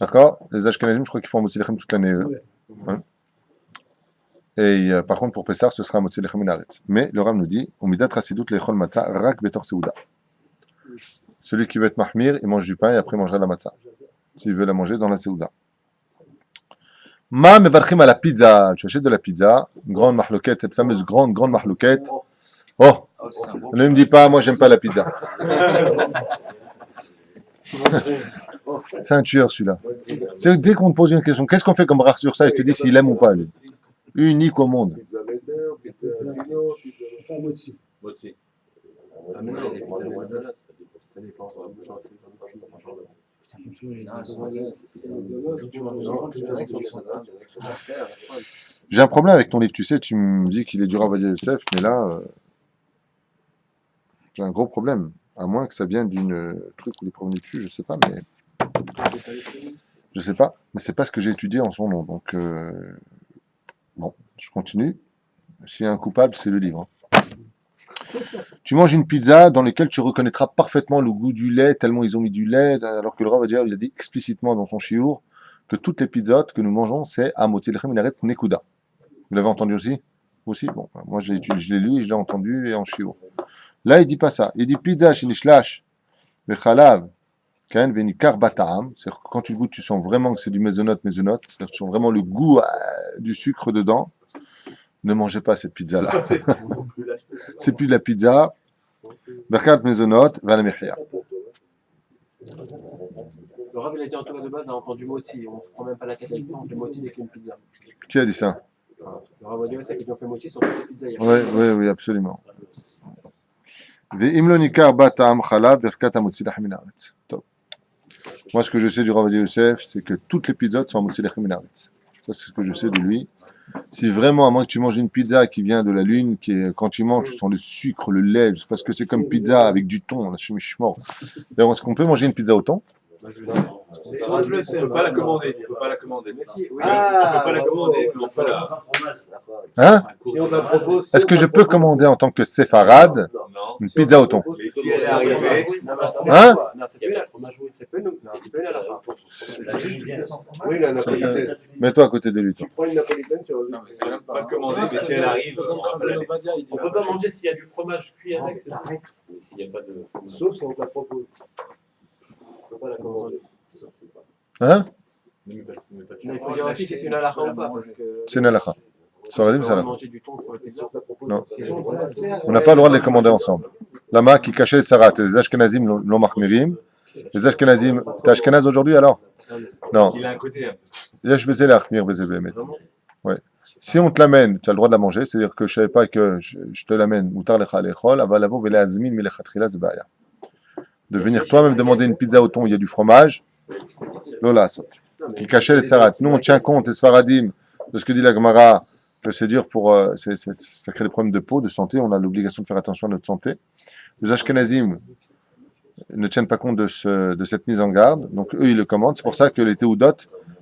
D'accord? Les Ashkenazim, je crois qu'ils font motzi lechem toute l'année, eux. Hein? Et par contre, pour Pessah, ce sera motzi lechem minaret. Mais le Rav nous dit, umidat chasidut lechol matzah rak betor seuda. Celui qui veut être mahmir, il mange du pain et après il mangera de la matzah. S'il veut la manger dans la seuda. Ma mevarchim à la pizza. Tu achètes de la pizza, une grande mahloquette, cette fameuse grande mahloquette. Oh, ne me dis pas, moi j'aime pas la pizza. C'est un tueur celui-là. C'est dès qu'on te pose une question, qu'est-ce qu'on fait comme rare sur ça? Il te dit s'il aime ou pas, lui. Unique au monde. Motzi. Ah, mais non, il y a des pizzas maisonnettes, ça dépend. J'ai un problème avec ton livre, tu sais, tu me dis qu'il est du Rav Ovadia Yosef, mais là, j'ai un gros problème. À moins que ça vienne d'une truc où les prévenus dessus, je sais pas, mais... Je sais pas, mais c'est pas ce que j'ai étudié en son nom, donc... Bon, je continue. S'il y a un coupable, c'est le livre. Tu manges une pizza dans laquelle tu reconnaîtras parfaitement le goût du lait, tellement ils ont mis du lait, alors que le Rav Ovadia, il a dit explicitement dans son shiur que toutes les pizzas que nous mangeons, c'est Amotzi Lechem Minaretz Nekuda. Vous l'avez entendu aussi? Aussi? Bon, moi je l'ai lu et je l'ai entendu et en shiur. Là, il dit pas ça. Il dit pizza shenishlash vechalav kain venikar bata'am. C'est-à-dire que quand tu goûtes, tu sens vraiment que c'est du mezonot. C'est-à-dire que tu sens vraiment le goût du sucre dedans. Ne mangez pas cette pizza-là. C'est plus de la pizza. Berkat mezonot va la mechia. Le Rav, il a dit en tout cas de base, on prend du moti. On ne prend même pas la catalyse, on fait moti avec une pizza. Qui a dit ça? Enfin, le Rav a dit, c'est qu'ils ont fait moti sans faire de pizza. Oui, absolument. Ve'im lo nikar bata'am chalav berkat hamotzi lechem minaretz. Top. Moi, ce que je sais du Rav Ovadia Yosef, c'est que toutes les pizzas sont hamotzi lechem minaretz. Ça, c'est ce que je sais de lui. Si vraiment, à moins que tu manges une pizza qui vient de la lune, qui est, quand tu manges, tu sens le sucre, le lait, je sais pas ce que c'est comme pizza avec du thon, là, je suis mort. D'ailleurs, est-ce qu'on peut manger une pizza au thon? On ne peut pas la commander. On ne peut pas la commander. Mais si, oui. On ne peut pas la commander. On peut la... Hein? Si on te la propose... Est-ce que je peux commander en tant que séfarade une pizza au thon? Mais si elle est arrivée... Hein? Non, c'est pas on a joué. C'est pas nous. C'est pas là. Oui, la napolitaine. Mets-toi à côté de lui, toi. Tu prends une napolitaine, tu vas... Non, mais c'est pas commander, mais si elle arrive... On On peut pas manger s'il y a du fromage cuit avec. Mais s'il n'y a pas de fromage. Sauf si on te la propose. On peut pas la commander. Hein? Il faut dire aussi si c'est une halakha ou pas. Parce que. C'est une halakha. Sfaradim, c'est on va halakha. manger du thon sur la pizza. Non. On n'a pas le droit de les commander ensemble. Lama qui cachait de Sarat, les Ashkenazim l'ont mahmirim. Les Ashkenazim, t'es Ashkenaz aujourd'hui alors? Non. Il a un côté... Yesh beze l'achmir beze behemet. Ouais. Si on te l'amène, tu as le droit de la manger, c'est-à-dire que je savais pas que je te l'amène, moutar lecha lechol, avalavo vele azmin milechatchila zebaya. De venir toi-même demander une pizza au thon où il y a du fromage, lola sot. Qui cachait les tsarat. Nous, on tient compte, les sfaradim, de ce que dit la Gemara, que c'est dur pour. Ça crée des problèmes de peau, de santé, on a l'obligation de faire attention à notre santé. Les Ashkenazim ne tiennent pas compte de cette mise en garde, donc eux, ils le commandent. C'est pour ça que les Théoudot,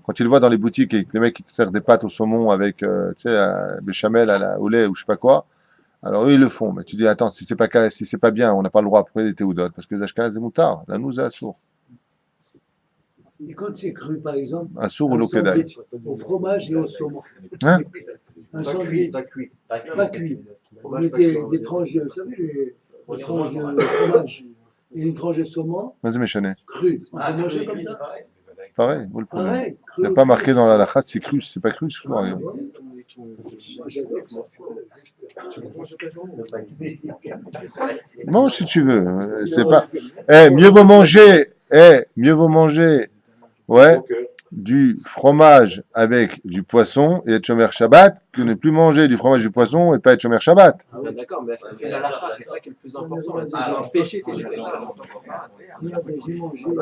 quand ils le voient dans les boutiques et que les mecs qui te servent des pâtes au saumon avec, tu sais, béchamel au lait ou je sais pas quoi, alors eux, ils le font. Mais tu dis, attends, si c'est pas bien, on n'a pas le droit après les Théoudot, parce que les Ashkenazim moutards, là, nous, c'est assour. Et quand c'est cru, par exemple, Assour ou l'okedai. au fromage et au saumon. Hein? Un sandwich, Pas cuit. pas cuit. Vous mettez des tranches de, vous savez, les tranches de fromage et une tranche de saumon Vas-y, méchané. cru. On peut manger comme ça? Pareil, où le problème? Pareil, Il n'y cru. a pas marqué dans la lacha, c'est cru, c'est pas cru, je crois. Moi, j'adore ça. Mange si tu veux. C'est pas. Mieux vaut manger, ouais, du fromage avec du poisson et être Shomer Shabbat que ne plus manger du fromage et du poisson et pas être Shomer Shabbat. Ah ouais, d'accord, mais c'est la lacha, c'est ça qui est le plus important. C'est un péché que j'ai fait ça. J'ai mangé,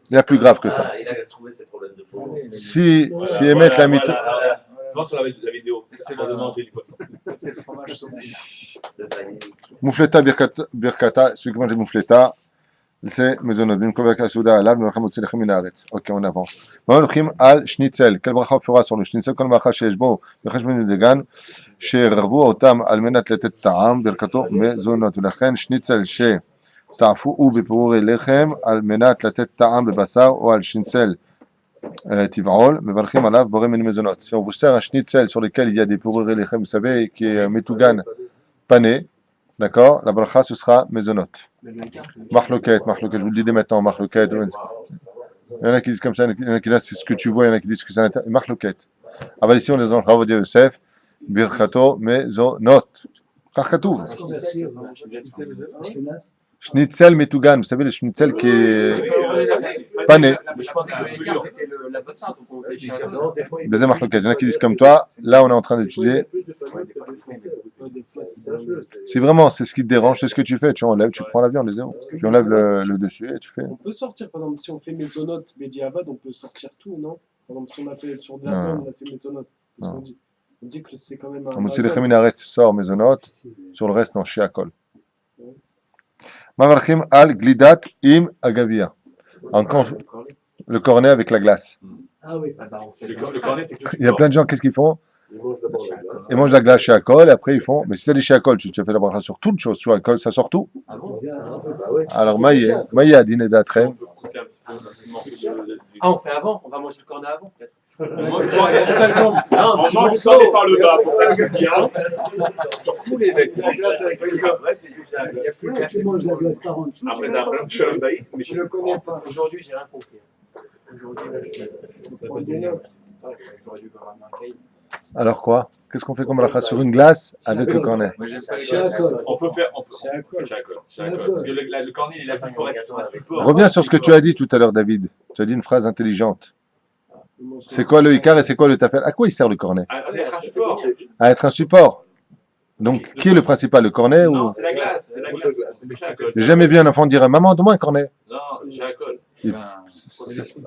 Il y a plus grave que ça. Il a trouvé ses problèmes de peau. Si émettre la mytho. Vois sur la vidéo. C'est de manger du poisson. C'est le fromage saumon. Moufleta birkata, celui qui mange moufleta, c'est mezonot. Ok, on avance. Maintenant, al schnitzel. Quel bracha on fera sur le schnitzel? Kol bracha sheyesh bo b'chesh ben degan, she'ervu otam al menat letet ta'am birkato mezonot. ולכן schnitzel שתעפו בפירורי לחם על מנת לתת טעם בבשר או על שניצל tiv'ol, mevarchim alav boré min mezonot. Si on vous sert un schnitzel sur lequel il y a des pourrures lechem, vous savez, qui est metougan pané, d'accord, la bracha ce sera mezonot. Mahloket, je vous le dis dès maintenant, mahloket. Il y en a qui disent comme ça, il y en a qui disent c'est ce que tu vois, il y en a qui disent que c'est l'intérieur. Mahloket. Alors ici on est dans le Chavodia Yosef, birkato mezonot. Karkatou. Schnitzel metougan, vous savez le schnitzel qui est pané. Mais je pense que c'était la bassine, donc on fait chacun. Bezem mahloket. Il y en a qui disent comme toi, là on est en train d'étudier. Si vraiment c'est ce qui te dérange, c'est ce que tu fais, tu enlèves, tu prends la viande, les zéros. Tu enlèves le dessus et tu fais. On peut sortir, par exemple, si on fait mésonote, Mediavad, on peut sortir tout, non? Par exemple, si on a fait sur de la Non. viande, on a fait mésonote. Parce qu'on dit que c'est quand même un. Motzi lechem minaretz sort mezonot, sur le reste non, shiakol. Mavarchim al glidat im agavia. Encore le cornet avec la glace. Ah oui. Le cornet, c'est que Il y a plein de gens, qu'est-ce qu'ils font? Ils mangent d'abord la glace. Ils mangent la glace chez Akol et après ils font. Mais si t'as des chez Akol, tu as fait la bracha sur toute chose, sur Akol, ça sort tout. Ah bon? Alors Maïe a dîné d'atrem. Ah, on fait avant? On va manger le cornet avant, peut-être? On mange le cornet par le bas, pour ça qu'il y a. Sur tous les mecs. La glace avec le gars. Il y a plus de Tu manges la glace par en dessous. Après, t'as plein de shalom baït, mais Je ne le connais pas. Aujourd'hui, j'ai rien compris. Aujourd'hui, là, j'aurais dû voir un cahier. Alors quoi? Qu'est-ce qu'on fait comme bracha sur une glace avec le cornet? Moi, j'aime pas les Chez glaces. Akol. On peut faire. C'est à quoi? Chez Akol. Parce que le cornet, il a plus pour être un support. Reviens sur ce que tu as dit tout à l'heure, David. Tu as dit une phrase intelligente. C'est quoi le Icar et c'est quoi le Tafel? À quoi il sert le cornet? Être un support. À être un support. Donc, qui est le principal, le cornet ou... Non, c'est la glace. C'est la glace. C'est chez Akol. J'ai jamais vu un enfant dire maman, donne-moi un cornet. Non, c'est chez Akol.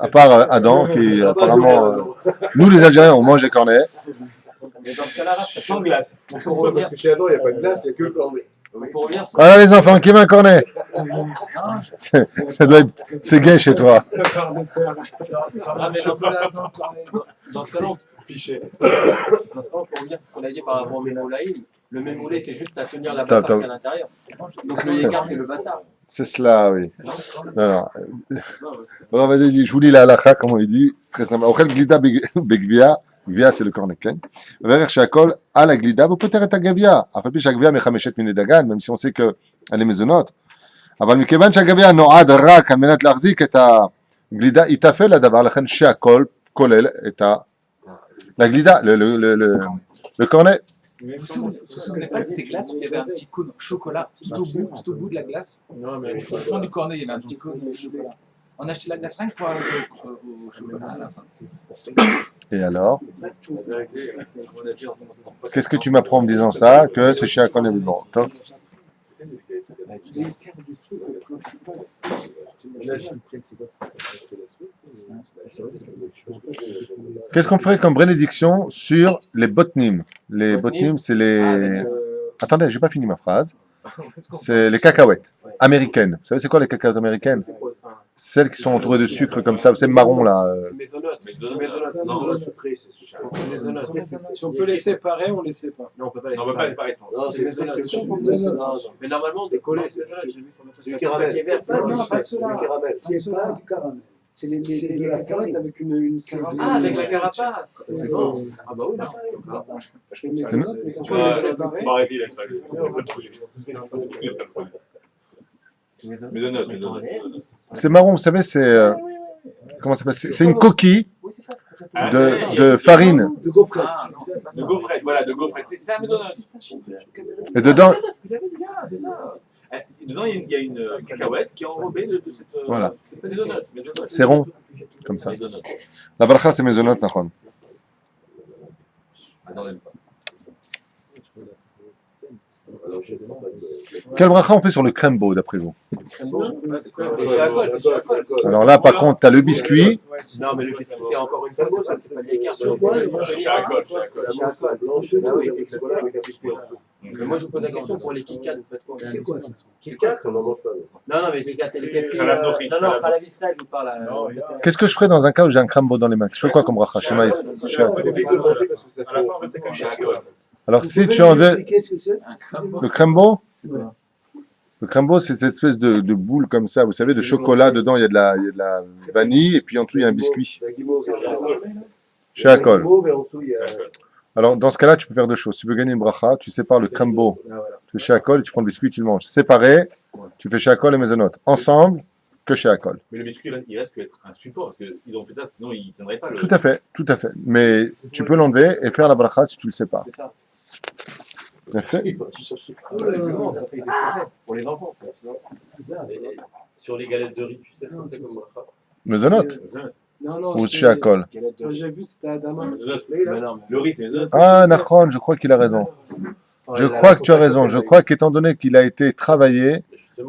À part Adam, qui apparemment. Nous, les Algériens, on mange des cornets. Mais dans ce cas-là, Sans glace. pour revenir, Parce que chez Adam, il n'y a pas de glace, il n'y a que le cornet. pour revenir sur Voilà les enfants, qui veut un cornet? Ça doit être. C'est gay chez toi. Ah, mais dans ce cas-là, pour revenir sur ce qu'on a dit par rapport au mémoulaïm, le mémoulé, c'est juste à tenir la Attends, bassine à l'intérieur. Donc le yégar, c'est le bassard. C'est cela, oui. Non, non. Non, Bon, vas-y, je vous lis la halakha, comme il dit. C'est très simple. Ochel glida begvia. Gvia, c'est le cornet ken. Verre shakol à la glida, vous peut-être à gavia. Après, puis chaque gvia, mais chamechet mine dagan, même si on sait qu'elle est maisonnote. אבל מכיוון שהגביע נועד רק על מנת להחזיק את הגלידה, יתפעל הדבר, לכן שהכל כולל את הגלידה, le cornet. Vous vous souvenez pas de ces glaces où il y avait un petit cône au chocolat tout au bout de la glace? non, mais Au fond du cornet, il y a un petit cône au chocolat. On a acheté la glace rien que pour aller au chocolat à la fin. Et alors, La vérité, on a dit en qu'est-ce que tu m'apprends en me disant ça? Que c'est chez Akon et Midmor. Top. L'écart du truc, le principal, Qu'est-ce qu'on ferait comme bénédiction sur les botnim? Les botnim, c'est les... Attendez, j'ai pas fini ma phrase. C'est les cacahuètes américaines. Vous savez c'est quoi les cacahuètes américaines? Celles qui sont entourées de sucre comme ça, c'est marron là. si on peut les séparer, on les sépare. Non, on peut pas les Non, on peut pas séparer. séparer. Non, c'est Mais normalement, c'est collé. du caramel. Non, pas ceux-là. Du caramel. C'est pas du caramel. C'est les C'est de les la cacahuètes farine. avec une caramel. Ah, avec la carapace. C'est bon. Ah bah oui, non. Je fais mes notes, mais si on peut Ouais, les séparer. on va arrêter la story. Mais de notes, C'est marron, vous savez, c'est... comment ça s'appelle? C'est une coquille Oui, c'est ça. de farine. De gaufrette. Ah, non, c'est pas De gaufrette, voilà, de gaufrette. C'est ça, mais de notes. Et dedans, C'est ça. Dedans, il y a une cacahuète qui est enrobée de cette. Voilà. C'est pas des donuts, mais des donuts. c'est rond, comme ça. Des donuts. La bracha, c'est mezonot, nachon. Ah non, on n'aime pas. Quelle bracha on fait sur le crembo, d'après vous? C'est chez Akol, c'est chez Akol. Alors là, par contre, tu as le biscuit. Non, mais le biscuit, c'est encore une fois, c'est pas l'écart. Chez Alcool, chez Alcool. Mais moi, je vous pose la question pour les Kit-Kat, vous faites quoi? C'est quoi ça? Kit-Kat, on n'en mange pas. Non, non, mais les Kit-Kat, les cafés. Khalab Nouri. Non, non, Khalab Israël, je vous parle. Qu'est-ce que je ferais dans un cas où j'ai un crembo dans les mains? Je fais quoi comme bracha? Chez Maïs. C'est vite de manger parce que ça fait. Chez Alcool. Alors, Vous si pouvez tu enlèves m'expliquer ce que c'est? le crembo, c'est cette espèce de boule comme ça, vous savez, de chocolat. Dedans, il y a de la vanille et puis en dessous, il y a un biscuit. La guimauve, Chez Akol. et en dessous, il y a. Alors, dans ce cas-là, tu peux faire deux choses. Si tu veux gagner une bracha, tu sépares le crembo, tu fais chez Akol et tu prends le biscuit, tu le manges. Séparé, tu fais chez Akol et Mezonot. Ensemble, que chez Akol. Mais le biscuit, là, il reste qu'être un support parce qu'ils ont fait ça, sinon ils ne tiendraient pas le. Tout à fait, tout à fait. Mais tu peux l'enlever et faire la bracha si tu le sépares. C'est ça. Bien fait. Pour les enfants. Sur les galettes de riz, tu sais ce qu'on fait comme bracha. Mezonot Non, non, ou c'est- chez Akol. Moi, j'ai vu, c'était Adama. Mais non, Le riz, c'est les autres. Ah, Nachon, je crois qu'il a raison. Je crois que tu as raison. Je crois qu'étant donné qu'il a été travaillé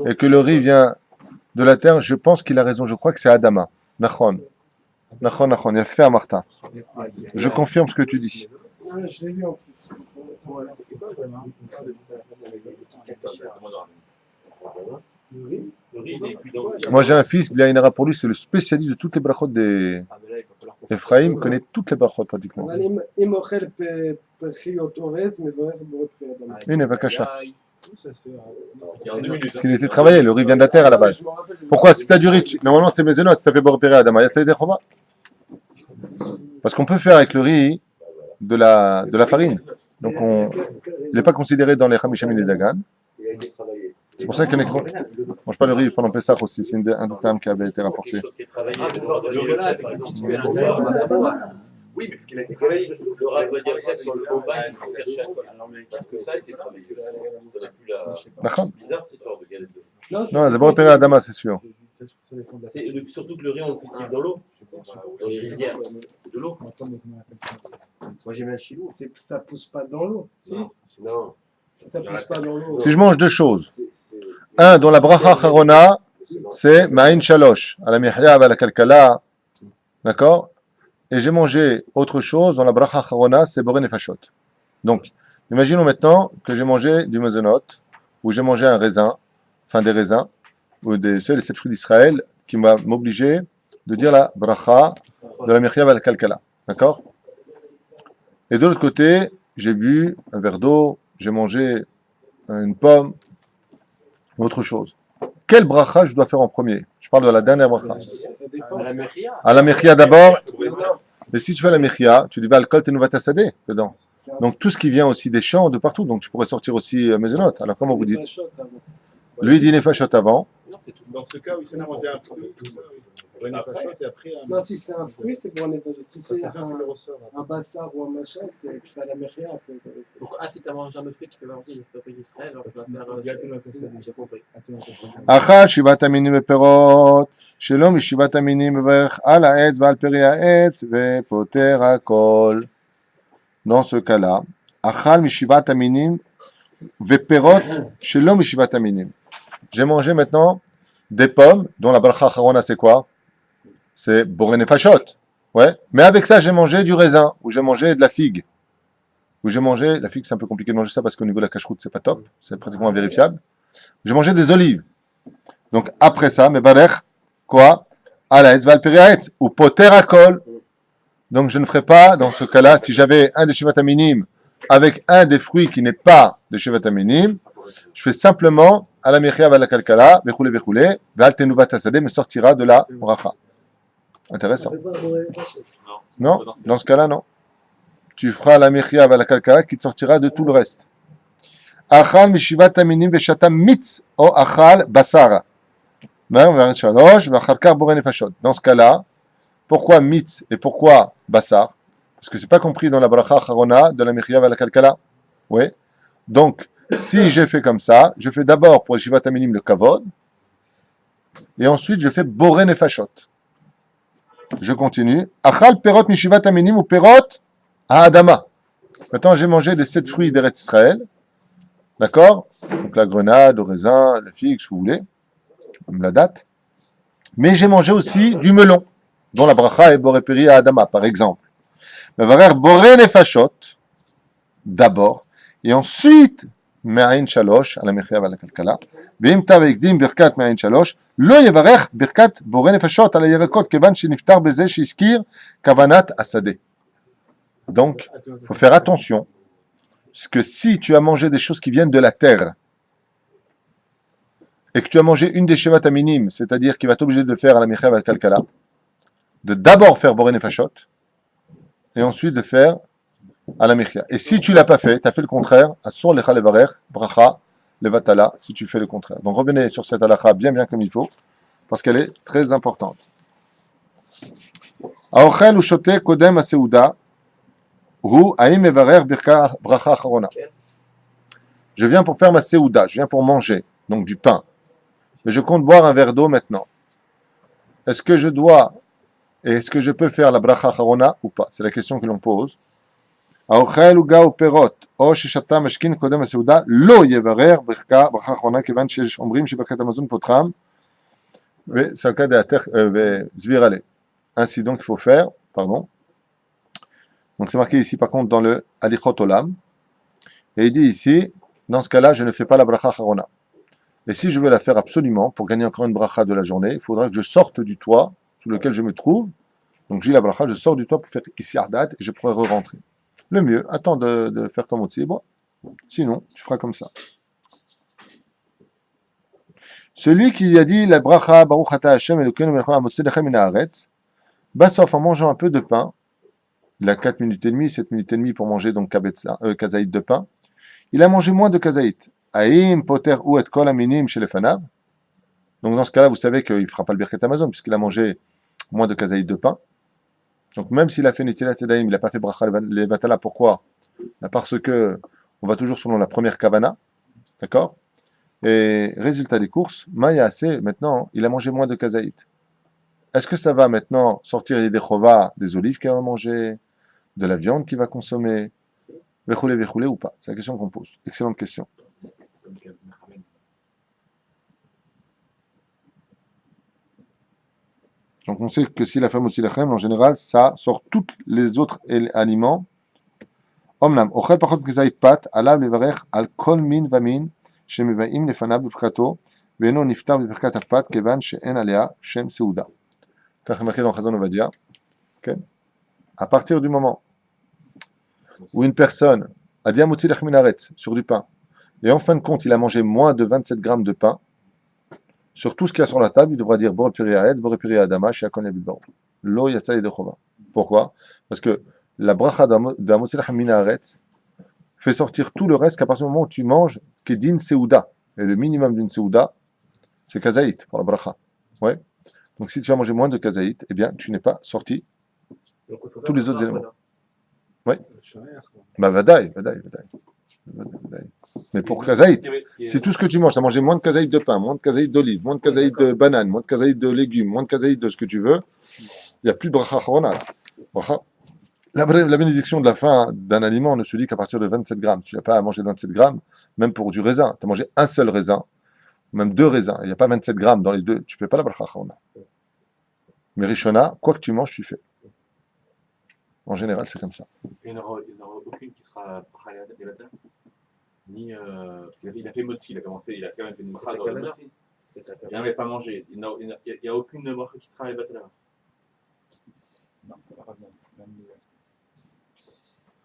et que le riz vient de la terre, je pense qu'il a raison. Je crois que c'est Adama. Nachon. Nachon, Nachon. Il a fait à Martha. Je confirme ce que tu dis. Ouais, je l'ai vu en plus. Voilà. Le riz, il est cuit dans le. Moi, j'ai un fils, Bliaïnara, pour lui, c'est le spécialiste de toutes les brachot des. Ah, mais là, il va falloir qu'on Ephraim connaît toutes les brachot pratiquement. אם אוכל פחיות אורז, מברך בורא פרי אדמה. Une Evakasha. C'est en 2 minutes. Parce qu'il était travaillé, le riz vient de la terre à la base. Pourquoi? Si tu as du riz, normalement c'est Mezonot, si ça fait Borpéré Adama, il y a des Chova. Parce qu'on peut faire avec le riz de la farine. Donc il n'est pas considéré dans les Hamishamin et Dagan. Il a été travaillé. C'est pour ça qu'on ne mange pas le riz pendant Pessah aussi. C'est un des termes qui avait été rapporté. Quelque chose qui est travaillé. Ah, de le chocolat avec par le exemple. biscuit à l'intérieur, on va savoir. Oui, mais parce qu'il a été travaillé dessous. Le rat doit dire ça sur le bobin qu'il faut faire chez Alcool. Parce que ça a été travaillé. Ça n'a plus la. D'accord? Bizarre cette histoire de galette. Non, c'est Borpéré Adama, c'est sûr. Surtout que le riz, on le cultive dans l'eau. Dans les rizières. C'est de l'eau. Moi, j'aime bien le chilou. Ça pousse pas dans l'eau. Si. Non. Ça pousse pas dans l'eau. Si je mange deux choses, un, dans la bracha charona, c'est Ma'in Shalosh, à la Mihya, à la Kalkala, d'accord? Et j'ai mangé autre chose, dans la bracha charona, c'est Boré Nefashot. Donc, imaginons maintenant que j'ai mangé du mezonot, ou j'ai mangé un raisin, enfin des raisins, ou les 7 fruits d'Israël, qui m'a m'obligé de dire la bracha de la Mihya, à la Kalkala, d'accord? Et de l'autre côté, j'ai bu un verre d'eau, j'ai mangé une pomme, autre chose. Quelle bracha je dois faire en premier? Je parle de la dernière bracha. Ça dépend. À la mairie. À la mechia d'abord. Mais si tu fais la mechia, tu dis alcool tenouvat sadeh dedans. Donc tout ce qui vient aussi des champs, de partout. Donc tu pourrais sortir aussi Mezonot. Alors comment vous dites? Lui il dit nefashot avant. Dans ce cas où il s'en a mangé un fruit, tout ça. et après, Non, si c'est un fruit, c'est pour les si c'est tu le ressors. un bassard ou un machin, c'est tu fais à la mairia après. Donc, si tu as mangé un autre fruit, tu peux manger les fruits d'Israël, alors tu vas faire. J'ai compris. אכל שבעת המינים ופירות, שלא משבעת המינים מברך על העץ ועל פרי העץ ופותר הכל. Dans ce cas-là, אכל משבעת המינים ופירות שלא משבעת המינים. J'ai mangé maintenant des pommes, dont la bracha acharona c'est quoi? C'est boré nefashot. Ouais. Mais avec ça, j'ai mangé du raisin, ou j'ai mangé de la figue. Ou j'ai mangé, la figue c'est un peu compliqué de manger ça parce qu'au niveau de la cache-route c'est pas top, c'est pratiquement invérifiable. J'ai mangé des olives. Donc après ça, mevarech, quoi? Alaetz val periaetz, ou poter akol. Donc je ne ferai pas, dans ce cas-là, si j'avais un des shivat minim avec un des fruits qui n'est pas des shivat minim, je fais simplement à la mechia val kalkala, bechoulé bechoulé, val tenuvat asadeh me sortira de la bracha. Intéressant. Non, dans ce cas-là, non. Tu feras la mechia val kalkala qui te sortira de tout le reste. Achal mishivat aminim veshata mitz o achal basara. Dans ce cas-là, pourquoi mitz et pourquoi basar? Parce que c'est pas compris dans la bracha acharona de la mechia val kalkala. Oui. Donc, si j'ai fait comme ça, je fais d'abord pour Shivat Aminim le kavod, et ensuite je fais boré nefashot. Je continue. Achal perot mishivat aminim ou perot à Adama. Maintenant, j'ai mangé des 7 fruits d'Eretz Israël. D'accord? Donc la grenade, le raisin, la figue, ce que vous voulez. Comme la date. Mais j'ai mangé aussi du melon, dont la bracha est boré peri à Adama, par exemple. Mais varer boré nefashot, d'abord, et ensuite, מעין שלוש, על המחיה ועל הכלכלה, ואם תא והקדים ברכת מעין שלוש, לא יברך ברכת בורא נפשות על הירקות, כיוון שנפטר בזה שהזכיר כוונת השדה. Donc, il faut faire attention, parce que si tu as mangé des choses qui viennent de la terre, et que tu as mangé une des shevat aminim, c'est-à-dire qu'il va t'obliger de faire à la mechia ועל הכלכלה, de d'abord faire boré nefashot, et ensuite de faire à la mechia. Et si tu l'as pas fait, tu as fait le contraire, asur lecha levarer, bracha, levatala, si tu fais le contraire. Donc revenez sur cette halakha bien comme il faut, parce qu'elle est très importante. Aochel ou shote kodem aseuda, hu aim mevarer birka bracha acharona. Je viens pour faire ma seuda, je viens pour manger, donc du pain. Mais je compte boire un verre d'eau maintenant. Est-ce que je dois, et est-ce que je peux faire la bracha acharona ou pas? C'est la question que l'on pose. האוכל עוגה ופירות, או ששתה משכין קודם הסעודה, לא יברר ברכה אחרונה, כיוון שיש אומרים שברכת המזון פותחם, וסלקה דעתך וזביר עליה. Ainsi donc il faut faire, pardon. Donc c'est marqué ici par contre dans le Alichot Olam, et il dit ici, dans ce cas-là, je ne fais pas la bracha acharona. Et si je veux la faire absolument, pour gagner encore une bracha de la journée, il faudra que je sorte du toit sous lequel je me trouve. Donc j'ai la bracha, je sors du toit pour faire ici ardat, et je pourrai re-rentrer. Le mieux, attends de faire ton motzi. Bon, sinon, tu feras comme ça. Celui qui a dit la bracha baruch ata Hashem Elokeinu melech haolam hamotzi lechem min haaretz, basof en mangeant un peu de pain, il a 4 minutes et demie, 7 minutes et demie pour manger donc kazaït de pain, il a mangé moins de kazaït. Aïm poter ou et kol aminim chez les fanav. Donc dans ce cas-là, vous savez qu'il ne fera pas le birkat Amazon puisqu'il a mangé moins de kazaït de pain. Donc même s'il a fait Netilat Yadayim, il n'a pas fait Bracha Levatala, pourquoi? Parce que on va toujours selon la première Kavana, d'accord? Et résultat des courses, Maya assez, maintenant, il a mangé moins de kazaït. Est-ce que ça va maintenant sortir des chova, des olives qu'il va manger, de la viande qu'il va consommer, vechoulé ou pas? C'est la question qu'on pose. Excellente question. Donc on sait que si la femme aussi lachem, en général, ça sort tous les autres aliments. Omnam, ochel pachot kizay pat, alav levarech al kol min vamin, shemevaim lefanav b'pchato, ve'eno niftar b'pirkat al-pat, kevan she'en alea shem seuda. Car marqué dans Chazon Ovadia. À partir du moment où une personne a dit amotzi lachem minaretz sur du pain, et en fin de compte il a mangé moins de 27 grammes de pain, sur tout ce qu'il y a sur la table, il devra dire Boré Piri Aed, Boré Piri Adama, Shiakon Yabid Barou. Lo Yatsa Yedechova. Pourquoi? Parce que la bracha d'Amotzi Lachem Min Haaretz fait sortir tout le reste qu'à partir du moment où tu manges Kedin Seuda. Et le minimum d'une Seuda, c'est Kazaït pour la bracha. Ouais. Donc si tu vas manger moins de kazaït, eh bien, tu n'es pas sorti Donc, il faut tous les faire autres éléments. Ramadan. Bah, vadaï. Mais pour kazaït, si tout ce que tu manges, tu as mangé moins de kazaït de pain, moins de kazaït d'olive, moins de kazaït de banane, moins de kazaït de légumes, moins de kazaït de ce que tu veux, il n'y a plus de bracha chorona. La bénédiction de la fin d'un aliment ne se dit qu'à partir de 27 grammes. Tu n'as pas à manger de 27 grammes, même pour du raisin. Tu as mangé un seul raisin, même 2 raisins. Il n'y a pas 27 grammes dans les deux. Tu ne fais pas la bracha chorona. Mais Rishona, quoi que tu manges, tu fais. En général, c'est comme ça. Il n'y en aura aucune qui sera Bracha Levatel. Ni. Il a fait Motzi, il a quand même fait une bracha dans le Motzi. Il n'avait pas mangé. Il n'y a aucune bracha qui sera Levatel. Non, apparemment.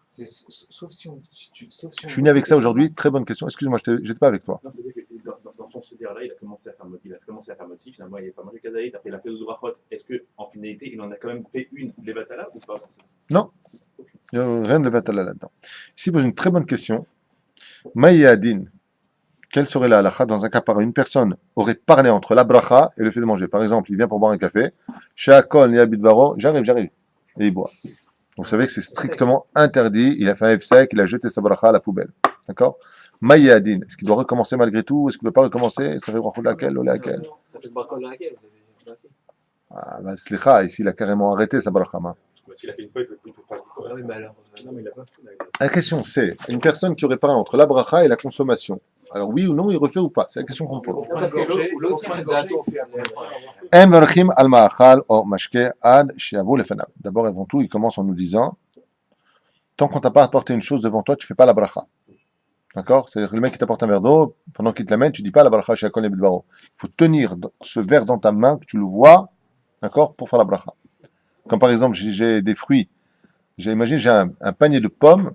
Sauf si on. Je suis venu avec ça aujourd'hui. Très bonne question. Excuse-moi, je n'étais pas avec toi. Non, c'est-à-dire que dans son CDR-là, il a commencé à faire Motzi. Finalement, il n'avait pas mangé Kazaït. Après, il a fait d'autres brachot. Est-ce qu'en finalité, il en a quand même fait une Levatala ou pas? Non. Il n'y a rien de Levatala là-dedans. Ici, il pose une très bonne question. Maïadin. Quelle serait la halakha dans un cas pareil? Une personne aurait parlé entre la bracha et le fait de manger. Par exemple, il vient pour boire un café. Shakol Niabidvaro, j'arrive. Et il boit. Donc vous savez que c'est strictement interdit. Il a fait un F-sec, il a jeté sa bracha à la poubelle. D'accord? Maïadin. Est-ce qu'il doit recommencer malgré tout? Est-ce qu'il ne doit pas recommencer? Ça fait bracha laquelle ou laquelle? Ah, bah, slicha, ici il a carrément arrêté sa bracha. S'il a fait une fois, il peut plus tout faire. Ah oui, mais alors. Non, mais il n'a pas fait. La question c'est, une personne qui aurait parlé entre la bracha et la consommation. Alors oui ou non, il refait ou pas? C'est la question qu'on pose. Parce que l'autre, c'est gâteau. En verchim al ma'achal o mashke ad she'avu lefanav. D'abord, avant tout, il commence en nous disant, tant qu'on t'a pas apporté une chose devant toi, tu fais pas la bracha. D'accord? C'est-à-dire que le mec qui t'apporte un verre d'eau, pendant qu'il te l'amène, tu dis pas la bracha chez Akon et Bidbaro. Il faut tenir ce verre dans ta main, que tu le vois, d'accord, pour faire la bracha. Comme par exemple, j'ai des fruits. Imagine, j'ai un panier de pommes,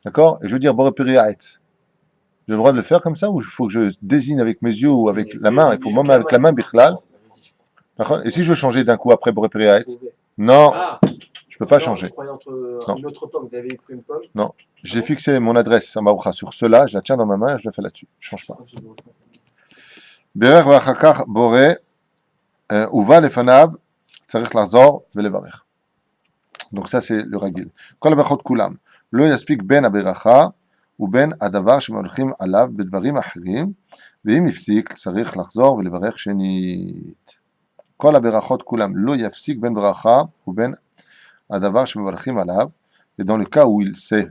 d'accord, et je veux dire borepiriaet. J'ai le droit de le faire comme ça, ou il faut que je désigne avec mes yeux ou avec la main? Il faut même avec la main, bichlal. D'accord? Et si je veux changer d'un coup après borepiriaet? Non, je peux pas changer. Je croyais entre une autre pomme, vous avez pris une pomme. Non. J'ai fixé mon adresse à Maoucha sur cela, je la tiens dans ma main et je la fais là-dessus. Je ne change pas. Berer v'achakach boré, uva lefanav, tzarich lazor velevarech. Donc ça c'est le ragil. Kol brachot kulam. Lo yaspik ben aberacha, ou ben adavar shemolchim alav bedvarim achrim, ve'im ifsik, tzarich lazor velevarech shenit. Kol aberachot kulam. Lo yafsik ben bracha, ou ben adavar shemolchim alav. Et dans le cas où il s'est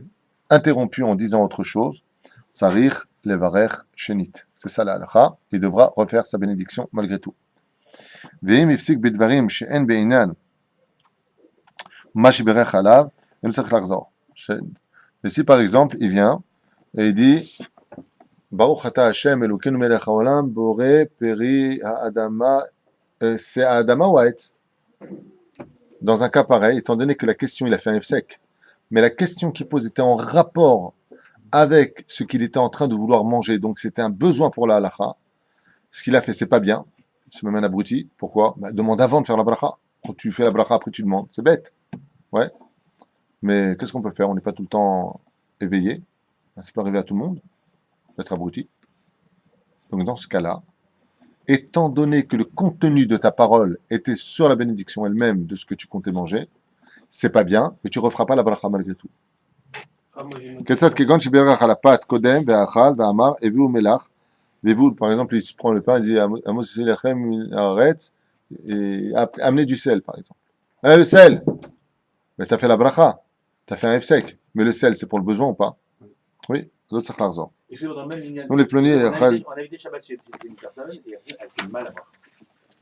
interrompu en disant autre chose, Sarich levarech shenit. C'est ça la halakha. Il devra refaire sa bénédiction malgré tout. Ve'im ifsik bidvarim she'en be'inan ma sheberech alav, im tzarich lachzor. Et si par exemple il vient et il dit Baruch ata Hashem Elokeinu melech haolam boré peri ha'adama, c'est ha'adama ou ha'etz? Dans un cas pareil, étant donné que la question il a fait un F-sec, mais la question qu'il pose était en rapport avec ce qu'il était en train de vouloir manger, donc c'était un besoin pour la halakha. Ce qu'il a fait, c'est pas bien. C'est même un abruti. Pourquoi? Demande avant de faire la bracha. Quand tu fais la bracha, après tu demandes. C'est bête. Ouais. Mais qu'est-ce qu'on peut faire? On n'est pas tout le temps éveillé. Ça peut arriver à tout le monde d'être abruti. Donc dans ce cas-là, étant donné que le contenu de ta parole était sur la bénédiction elle-même de ce que tu comptais manger, c'est pas bien, mais tu referas pas la bracha malgré tout. Ketzat kegon shiberach ala pat kodem ve'achal ve'amar eviu melach ve'eviu, par exemple, il se prend le pain, il dit amos lechem aretz, et amenez du sel, par exemple. Le sel, mais t'as fait la bracha, t'as fait un F-sec, mais le sel, c'est pour le besoin ou pas? Oui, l'autre c'est l'arzor. Nous les pleniers, on a évité Shabbat chez une personne et elle fait mal à voir.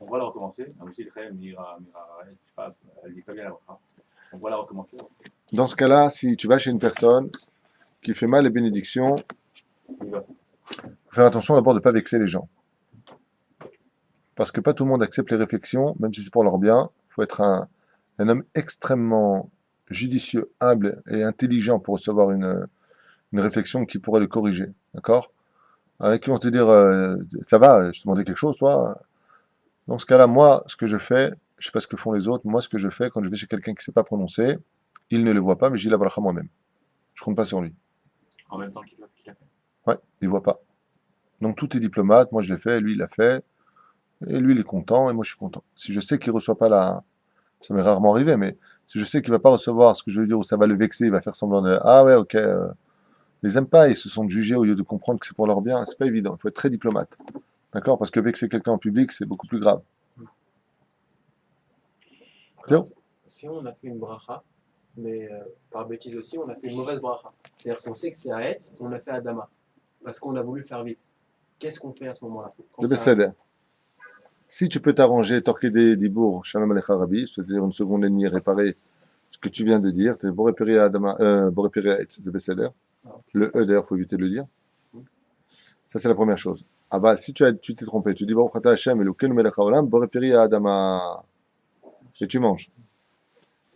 On va la recommencer. Elle dit pas bien la bracha. On va la recommencer. Dans ce cas-là, si tu vas chez une personne qui fait mal les bénédictions, il faut faire attention d'abord de ne pas vexer les gens. Parce que pas tout le monde accepte les réflexions, même si c'est pour leur bien. Il faut être un homme extrêmement judicieux, humble et intelligent pour recevoir une réflexion qui pourrait le corriger. D'accord? Avec qui vont te dire ça va, je te demandais quelque chose, toi? Dans ce cas-là, moi, ce que je fais, je ne sais pas ce que font les autres, moi, ce que je fais quand je vais chez quelqu'un qui ne sait pas prononcer, il ne le voit pas, mais je dis la bracha moi-même. Je ne compte pas sur lui. En même temps qu'il a fait. Ouais, il ne voit pas. Donc tout est diplomate, moi je l'ai fait, lui il l'a fait. Et lui, il est content, et moi, je suis content. Si je sais qu'il ne reçoit pas la... Ça m'est rarement arrivé, mais si je sais qu'il ne va pas recevoir ce que je veux dire, ou ça va le vexer, il va faire semblant de... Ah ouais, ok. Ils n'aiment pas, ils se sont jugés au lieu de comprendre que c'est pour leur bien. C'est pas évident, il faut être très diplomate. D'accord? Parce que vexer quelqu'un en public, c'est beaucoup plus grave. Théo? Si on a fait une bracha, mais par bêtise aussi, on a fait une mauvaise bracha. C'est-à-dire qu'on sait que c'est à Etz, on a fait à Dama. Parce qu'on a voulu faire vite. Qu'est-ce qu'on fait à ce moment-là? Quand Le ça Besséder. Si tu peux t'arranger, torquer des dibours, Shalom Alecha Rabbi, c'est-à-dire une seconde et demie, réparer ce que tu viens de dire, t'es Borépéri à Adama, Borépéri à Etz, le Besséder. Le E, d'ailleurs, il faut éviter de le dire. Ça, c'est la première chose. Ah bah, si tu t'es trompé, tu dis Baruch Ata Hashem Elokeinu melech haolam, Borépéri à Adama. Et tu manges.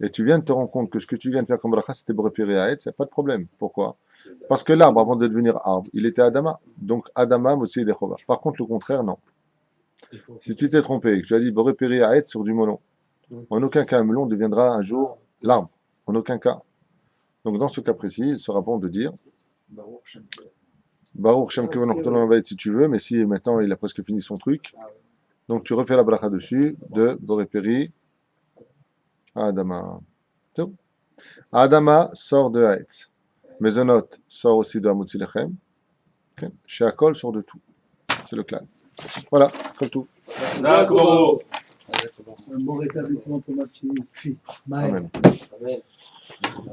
Et tu viens de te rendre compte que ce que tu viens de faire comme bracha, c'était Borépéri à Etz, c'est pas de problème. Pourquoi? Parce que l'arbre, avant de devenir arbre, il était Adama. Donc, Adama, Motsi Dechova. Par contre, le contraire, non. Si tu t'es trompé et que tu as dit Borépéri à Etz sur du melon, en aucun cas un melon deviendra un jour l'arbre. En aucun cas. Donc, dans ce cas précis, il sera bon de dire Baruch Shem Kevon Ortolan va être si tu veux, mais si maintenant il a presque fini son truc, donc tu refais la bracha dessus de Borépéri à Adama. Tout. Adama sort de Haetz. Mezonot sort aussi de Hamotzi Lechem. Chez Akol sort de tout. C'est le clan. Voilà, comme tout. D'accord. Un bon rétablissement pour ma petite fille. Maëlle. Amen. Amen.